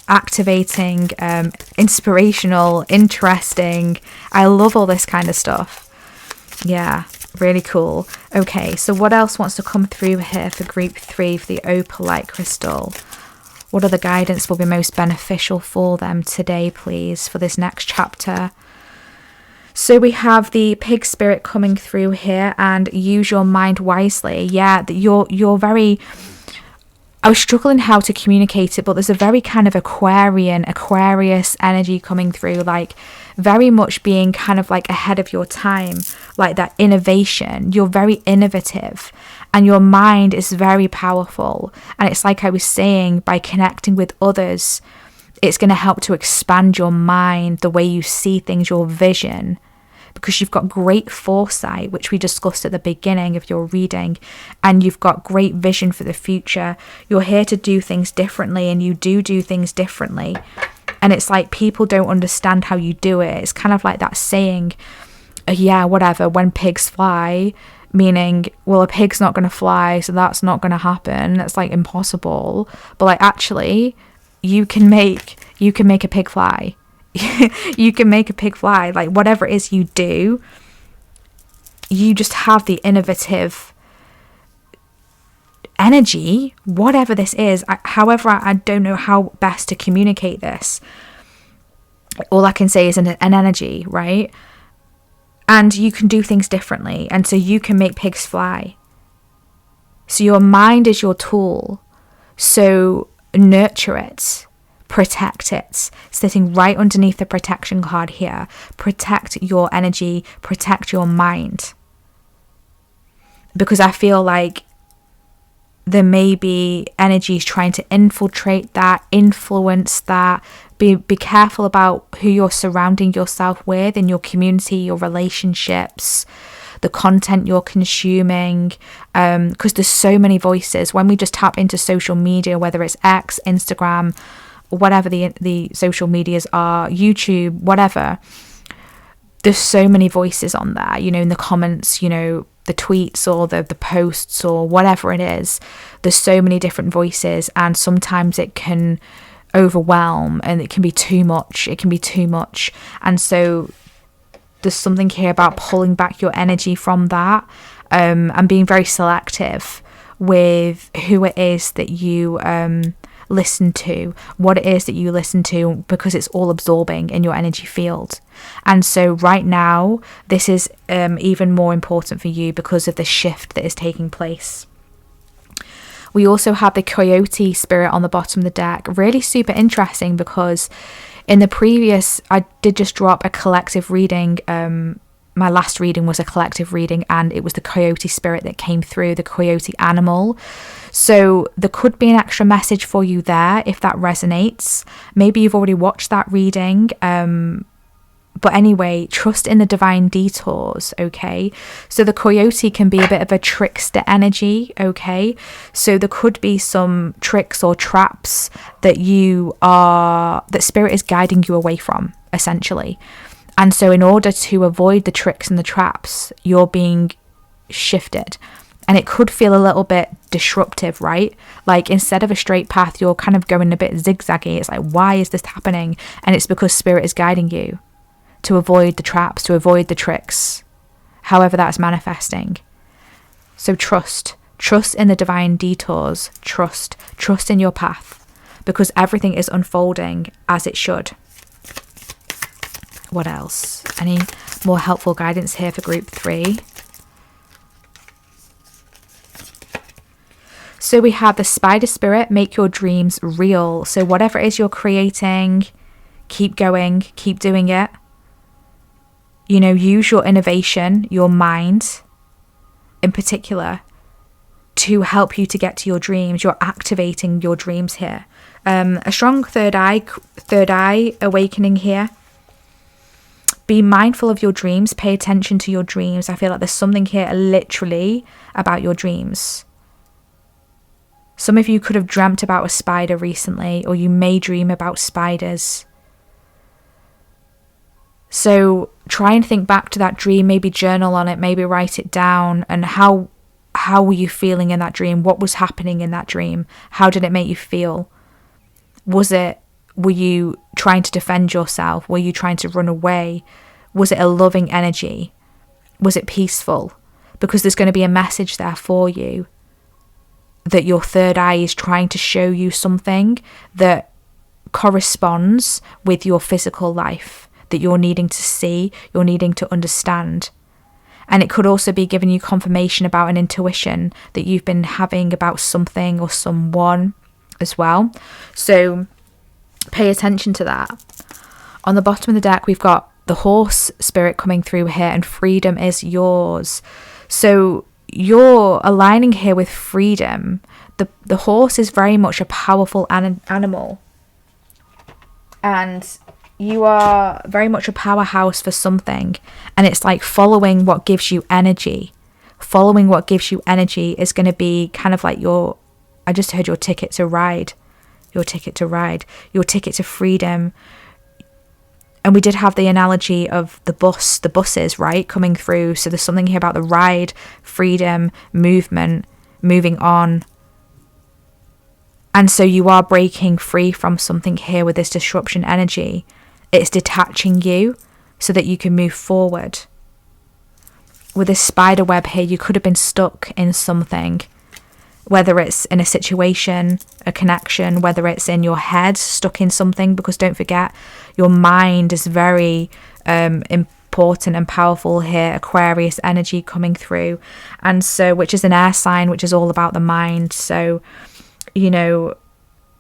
activating, inspirational, interesting. I love all this kind of stuff. Yeah, really cool. Okay, so what else wants to come through here for group 3 for the opalite crystal? What other guidance will be most beneficial for them today, please, for this next chapter? So we have the pig spirit coming through here, and use your mind wisely. Yeah, you're very... I was struggling how to communicate it, but there's a very kind of Aquarius energy coming through, like very much being kind of like ahead of your time, like that innovation. You're very innovative, and your mind is very powerful. And it's like I was saying, by connecting with others, it's going to help to expand your mind, the way you see things, your vision, because you've got great foresight, which we discussed at the beginning of your reading, and you've got great vision for the future. You're here to do things differently, and you do things differently. And it's like people don't understand how you do it. It's kind of like that saying, yeah, whatever, when pigs fly, meaning, well, a pig's not going to fly, so that's not going to happen. That's like impossible. But like, actually, you can make a pig fly. You can make a pig fly. Like, whatever it is you do, you just have the innovative energy, whatever this is. However, I don't know how best to communicate this. All I can say is an energy, right? And you can do things differently, and so you can make pigs fly. So your mind is your tool, so nurture it. protect it. Sitting right underneath the protection card here. Protect your energy, protect your mind. Because I feel like there may be energies trying to infiltrate that, influence that. Be careful about who you're surrounding yourself with in your community, your relationships, the content you're consuming, because there's so many voices. When we just tap into social media, whether it's X, Instagram, or whatever the social medias are, YouTube, whatever, there's so many voices on there, you know, in the comments, you know, the tweets or the posts or whatever it is. There's so many different voices, and sometimes it can overwhelm and it can be too much. And so there's something here about pulling back your energy from that, and being very selective with who it is that you listen to, what it is that you listen to, because it's all absorbing in your energy field. And so right now, this is even more important for you because of the shift that is taking place. We also have the Coyote spirit on the bottom of the deck. Really super interesting, because in the previous, I did just drop a collective reading. My last reading was a collective reading, and it was the Coyote spirit that came through, the Coyote animal. So there could be an extra message for you there if that resonates. Maybe you've already watched that reading. But anyway, trust in the divine detours, okay? So the Coyote can be a bit of a trickster energy, okay? So there could be some tricks or traps that that Spirit is guiding you away from, essentially. And so in order to avoid the tricks and the traps, you're being shifted. And it could feel a little bit disruptive, right? Like instead of a straight path, you're kind of going a bit zigzaggy. It's like, why is this happening? And it's because Spirit is guiding you to avoid the traps, to avoid the tricks, however that's manifesting. So trust in the divine detours, trust in your path, because everything is unfolding as it should. What else? Any more helpful guidance here for group 3? So we have the Spider Spirit, make your dreams real. So whatever it is you're creating, keep going, keep doing it. You know, use your innovation, your mind in particular, to help you to get to your dreams. You're activating your dreams here. A strong third eye awakening here. Be mindful of your dreams. Pay attention to your dreams. I feel like there's something here literally about your dreams. Some of you could have dreamt about a spider recently, or you may dream about spiders. So try and think back to that dream, maybe journal on it, maybe write it down, and how were you feeling in that dream? What was happening in that dream? How did it make you feel? Were you trying to defend yourself? Were you trying to run away? Was it a loving energy? Was it peaceful? Because there's going to be a message there for you that your third eye is trying to show you something that corresponds with your physical life, that you're needing to see, you're needing to understand. And it could also be giving you confirmation about an intuition that you've been having about something or someone as well. So pay attention to that. On the bottom of the deck, we've got the Horse spirit coming through here, and freedom is yours. So you're aligning here with freedom. The horse is very much a powerful animal. And you are very much a powerhouse for something, and it's like following what gives you energy. Following what gives you energy is going to be kind of like I just heard your ticket to ride, your ticket to freedom. And we did have the analogy of the buses, right, coming through. So there's something here about the ride, freedom, movement, moving on. And so you are breaking free from something here with this disruption energy. It's detaching you so that you can move forward. With this spider web here, you could have been stuck in something, whether it's in a situation, a connection, whether it's in your head, stuck in something, because don't forget, your mind is very important and powerful here. Aquarius energy coming through, and so, which is an air sign, which is all about the mind. So, you know,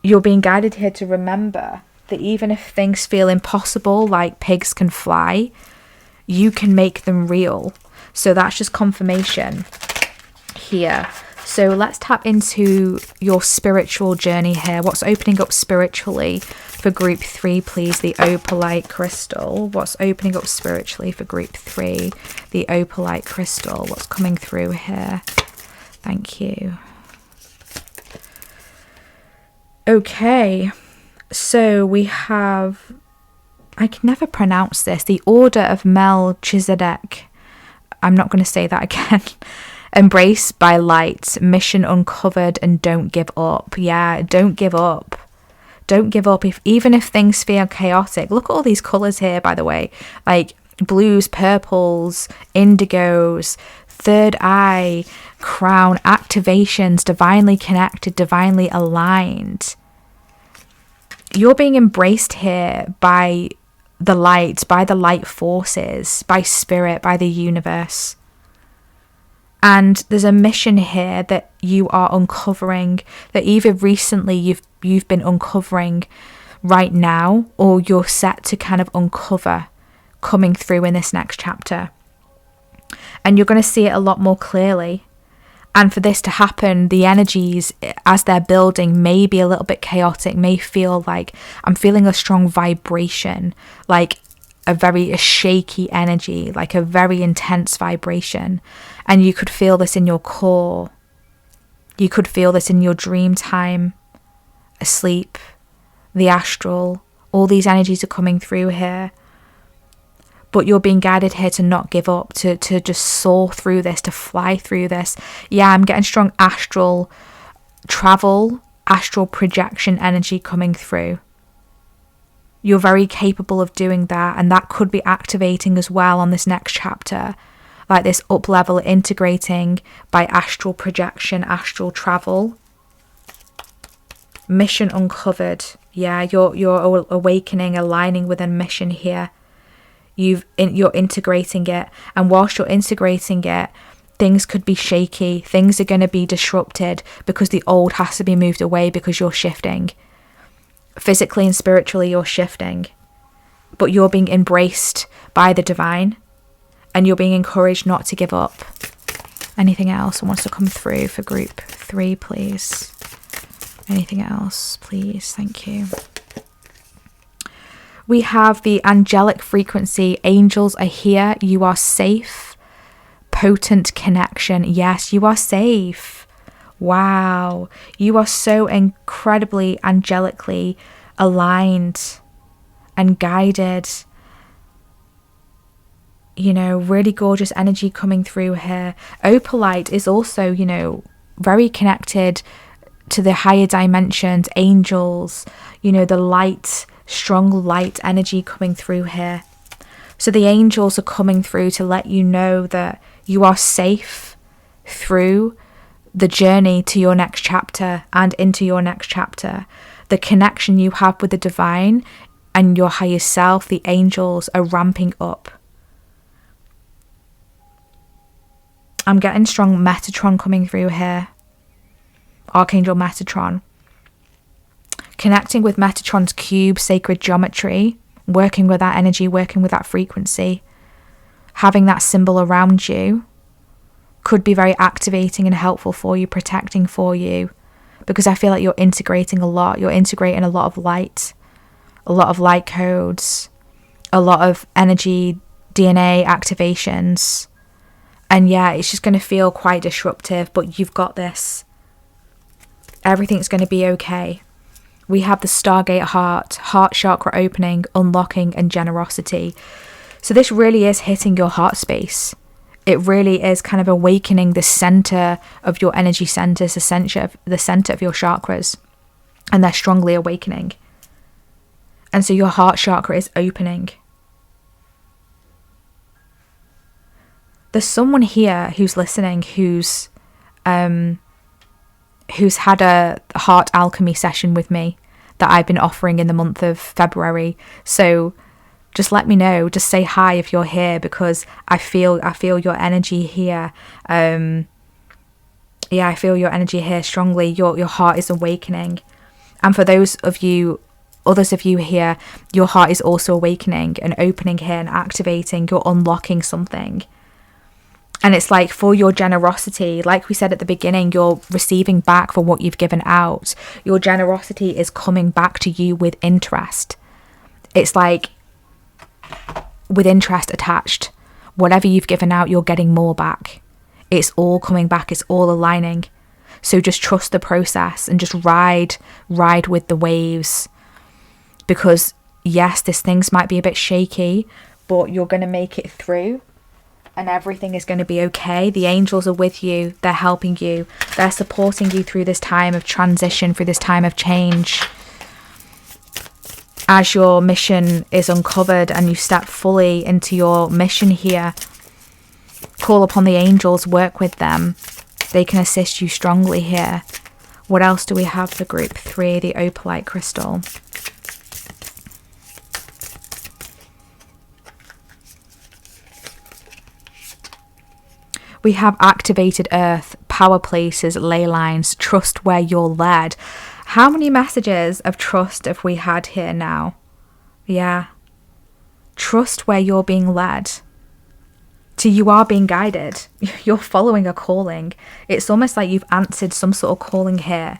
you're being guided here to remember that even if things feel impossible, like pigs can fly, you can make them real. So that's just confirmation here. So let's tap into your spiritual journey here. What's opening up spiritually for group 3, please? The opalite crystal. What's opening up spiritually for group 3? The opalite crystal. What's coming through here? Thank you. Okay, so we have, I can never pronounce this, the Order of Melchizedek. I'm not going to say that again. Embrace by light, mission uncovered, and don't give up. Yeah, don't give up. Don't give up, even if things feel chaotic. Look at all these colours here, by the way. Like blues, purples, indigos, third eye, crown, activations, divinely connected, divinely aligned. You're being embraced here by the light forces, by spirit, by the universe. And there's a mission here that you are uncovering, that either recently you've been uncovering right now, or you're set to kind of uncover coming through in this next chapter. And you're going to see it a lot more clearly. And for this to happen, the energies as they're building may be a little bit chaotic, may feel like I'm feeling a strong vibration, like a shaky energy, like a very intense vibration. And you could feel this in your core. You could feel this in your dream time, asleep, the astral. All these energies are coming through here. But you're being guided here to not give up, to just soar through this, to fly through this. Yeah, I'm getting strong astral travel, astral projection energy coming through. You're very capable of doing that, and that could be activating as well on this next chapter. Like this up level integrating by astral projection, astral travel. Mission uncovered. Yeah, you're awakening, aligning with a mission here. You're integrating it, and whilst you're integrating it, things could be shaky. Things are going to be disrupted because the old has to be moved away because you're shifting. Physically and spiritually, you're shifting, but you're being embraced by the divine, and you're being encouraged not to give up. Anything else wants to come through for group 3, please? Anything else, please? Thank you. We have the angelic frequency. Angels are here. You are safe. Potent connection. Yes, you are safe. Wow. You are so incredibly angelically aligned and guided. You know, really gorgeous energy coming through here. Opalite is also, you know, very connected to the higher dimensions, angels, you know, the light, strong light energy coming through here. So the angels are coming through to let you know that you are safe through the journey to your next chapter and into your next chapter. The connection you have with the divine and your higher self, the angels, are ramping up. I'm getting strong Metatron coming through here. Archangel Metatron. Connecting with Metatron's cube, sacred geometry, working with that energy, working with that frequency. Having that symbol around you could be very activating and helpful for you, protecting for you, because I feel like you're integrating a lot. You're integrating a lot of light codes, a lot of energy, DNA activations. And yeah, it's just going to feel quite disruptive, but you've got this. Everything's going to be okay. We have the Stargate heart chakra opening, unlocking, and generosity. So this really is hitting your heart space. It really is kind of awakening the center of your energy centers, the center of your chakras. And they're strongly awakening. And so your heart chakra is opening. There's someone here who's listening who's had a heart alchemy session with me that I've been offering in the month of February. So just let me know, just say hi if you're here, because I feel your energy here. I feel your energy here strongly. Your heart is awakening. And for those of you, others of you here, your heart is also awakening and opening here and activating. You're unlocking something. And it's like, for your generosity, like we said at the beginning, you're receiving back for what you've given out. Your generosity is coming back to you with interest. It's like with interest attached. Whatever you've given out, you're getting more back. It's all coming back. It's all aligning. So just trust the process and just ride with the waves. Because yes, this things might be a bit shaky, but you're going to make it through. And everything is going to be okay. The angels are with you. They're helping you. They're supporting you through this time of transition, through this time of change. As your mission is uncovered and you step fully into your mission here, call upon the angels, work with them. They can assist you strongly here. What else do we have for group 3? The opalite crystal. We have activated earth, power places, ley lines, trust where you're led. How many messages of trust have we had here now? Yeah. Trust where you're being led. So you are being guided. You're following a calling. It's almost like you've answered some sort of calling here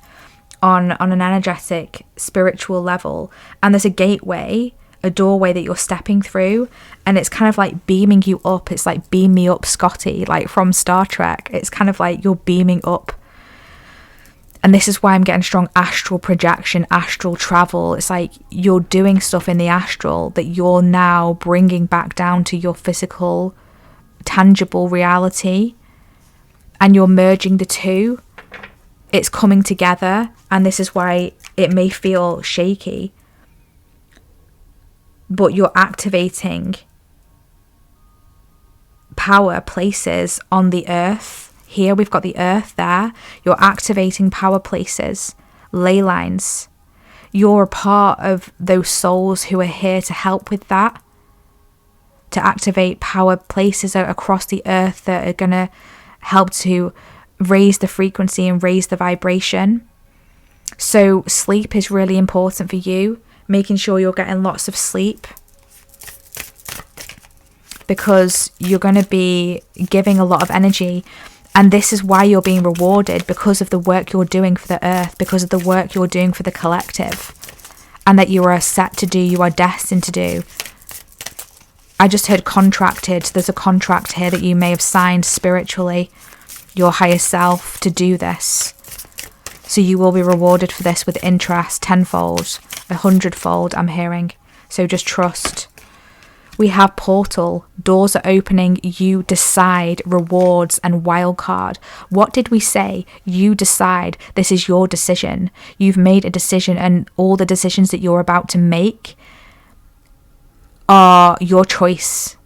on an energetic, spiritual level. And there's a gateway, a doorway that you're stepping through, and it's kind of like beaming you up. It's like, beam me up, Scotty, like from Star Trek. It's kind of like you're beaming up. And this is why I'm getting strong astral projection, astral travel. It's like you're doing stuff in the astral that you're now bringing back down to your physical, tangible reality, and you're merging the two. It's coming together, and this is why it may feel shaky. But you're activating power places on the earth. Here we've got the earth there. You're activating power places, ley lines. You're a part of those souls who are here to help with that. To activate power places across the earth that are going to help to raise the frequency and raise the vibration. So sleep is really important for you. Making sure you're getting lots of sleep, because you're going to be giving a lot of energy, and this is why you're being rewarded, because of the work you're doing for the earth, because of the work you're doing for the collective, and that you are set to do, you are destined to do. I just heard contracted. There's a contract here that you may have signed spiritually, your higher self, to do this. So you will be rewarded for this with interest, tenfold, 100-fold, I'm hearing. So just trust. We have portal, doors are opening, you decide, rewards, and wildcard. What did we say? You decide. This is your decision. You've made a decision, and all the decisions that you're about to make are your choice.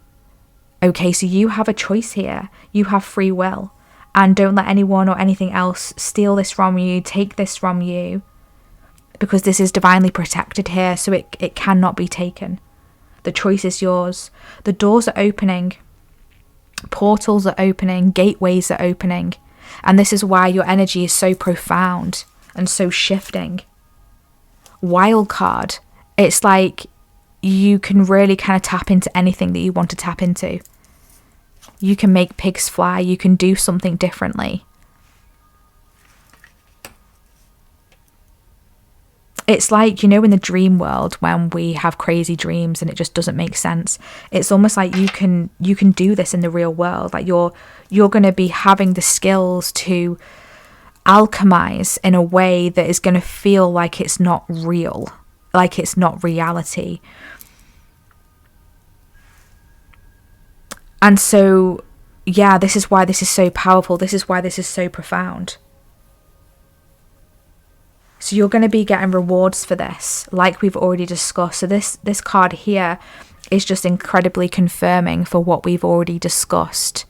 Okay, so you have a choice here. You have free will. And don't let anyone or anything else steal this from you, take this from you, because this is divinely protected here, so it cannot be taken. The choice is yours. The doors are opening. Portals are opening. Gateways are opening. And this is why your energy is so profound and so shifting. Wildcard. It's like you can really kind of tap into anything that you want to tap into. You can make pigs fly. You can do something differently. It's like, you know, in the dream world when we have crazy dreams and it just doesn't make sense. It's almost like you can do this in the real world. Like you're going to be having the skills to alchemize in a way that is going to feel like it's not real, like it's not reality. And so, yeah, this is why this is so powerful. This is why this is so profound. So you're going to be getting rewards for this, like we've already discussed. So this card here is just incredibly confirming for what we've already discussed.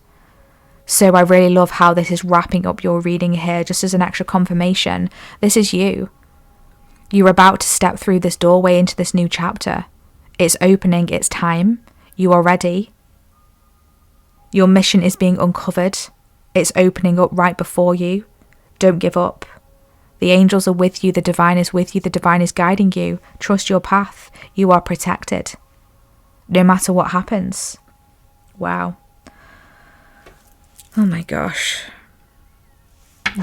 So I really love how this is wrapping up your reading here, just as an extra confirmation. This is you. You're about to step through this doorway into this new chapter. It's opening, it's time. You are ready. Your mission is being uncovered. It's opening up right before you. Don't give up. The angels are with you. The divine is with you. The divine is guiding you. Trust your path. You are protected, no matter what happens. Wow. Oh my gosh.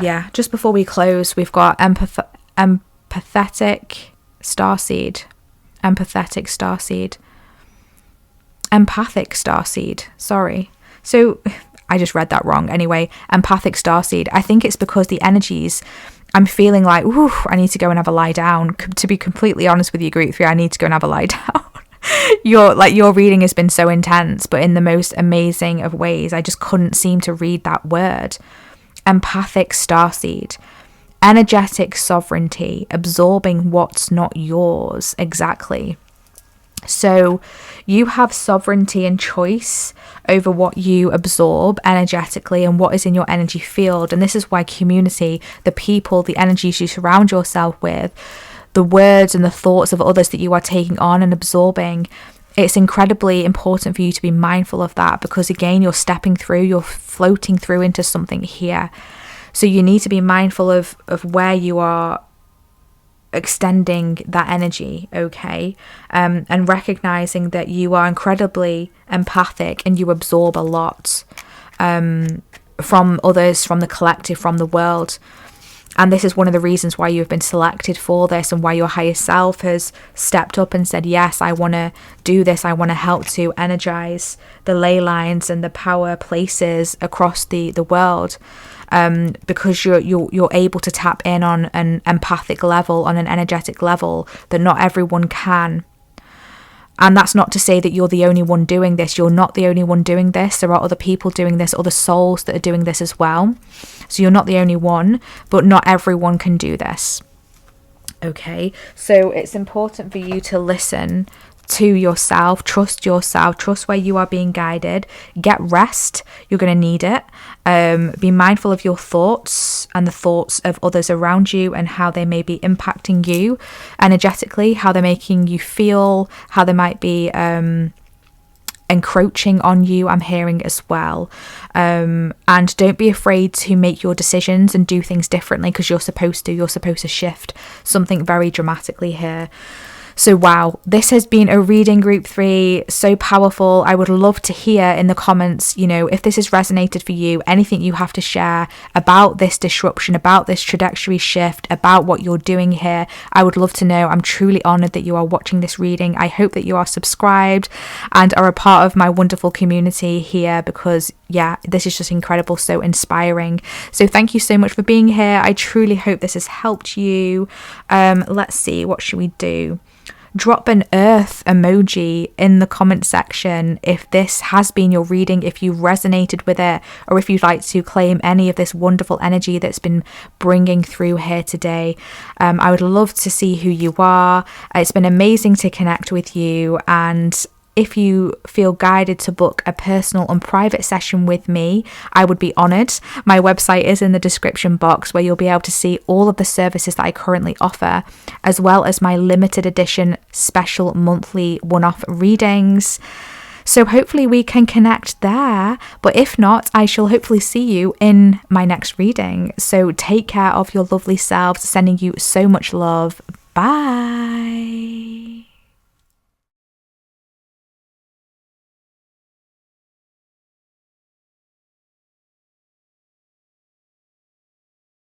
Yeah, just before we close, we've got empathetic starseed. Empathic starseed. Sorry. So I just read that wrong. Anyway, empathic starseed. I think it's because the energies, I'm feeling like, ooh, I need to go and have a lie down. To be completely honest with you, group 3, I need to go and have a lie down. Your reading has been so intense, but in the most amazing of ways. I just couldn't seem to read that word. Empathic starseed. Energetic sovereignty, absorbing what's not yours. Exactly. So you have sovereignty and choice over what you absorb energetically and what is in your energy field. And this is why community, the people, the energies you surround yourself with, the words and the thoughts of others that you are taking on and absorbing, it's incredibly important for you to be mindful of that, because again, you're stepping through, you're floating through into something here. So you need to be mindful of where you are extending that energy, okay? And recognizing that you are incredibly empathic and you absorb a lot from others, from the collective, from the world. And this is one of the reasons why you've been selected for this, and why your higher self has stepped up and said, yes, I want to do this. I want to help to energize the ley lines and the power places across the world. Because you're able to tap in on an empathic level, on an energetic level that not everyone can. And that's not to say that you're the only one doing this. You're not the only one doing this. There are other people doing this, other souls that are doing this as well. So you're not the only one, but not everyone can do this. Okay, so it's important for you to listen to yourself, trust where you are being guided, get rest, you're going to need it. Be mindful of your thoughts and the thoughts of others around you and how they may be impacting you energetically, how they're making you feel, how they might be encroaching on you, I'm hearing as well. And don't be afraid to make your decisions and do things differently, because you're supposed to shift something very dramatically here. So wow, this has been a reading, group 3, so powerful. I would love to hear in the comments, if this has resonated for you, anything you have to share about this disruption, about this trajectory shift, about what you're doing here. I would love to know. I'm truly honored that you are watching this reading. I hope that you are subscribed and are a part of my wonderful community here, because yeah, this is just incredible, so inspiring. So thank you so much for being here. I truly hope this has helped you. Let's see, what should we do? Drop an earth emoji in the comment section if this has been your reading, if you resonated with it, or if you'd like to claim any of this wonderful energy that's been bringing through here today. I would love to see who you are. It's been amazing to connect with you, and if you feel guided to book a personal and private session with me, I would be honoured. My website is in the description box, where you'll be able to see all of the services that I currently offer, as well as my limited edition special monthly one-off readings. So hopefully we can connect there. But if not, I shall hopefully see you in my next reading. So take care of your lovely selves. Sending you so much love. Bye.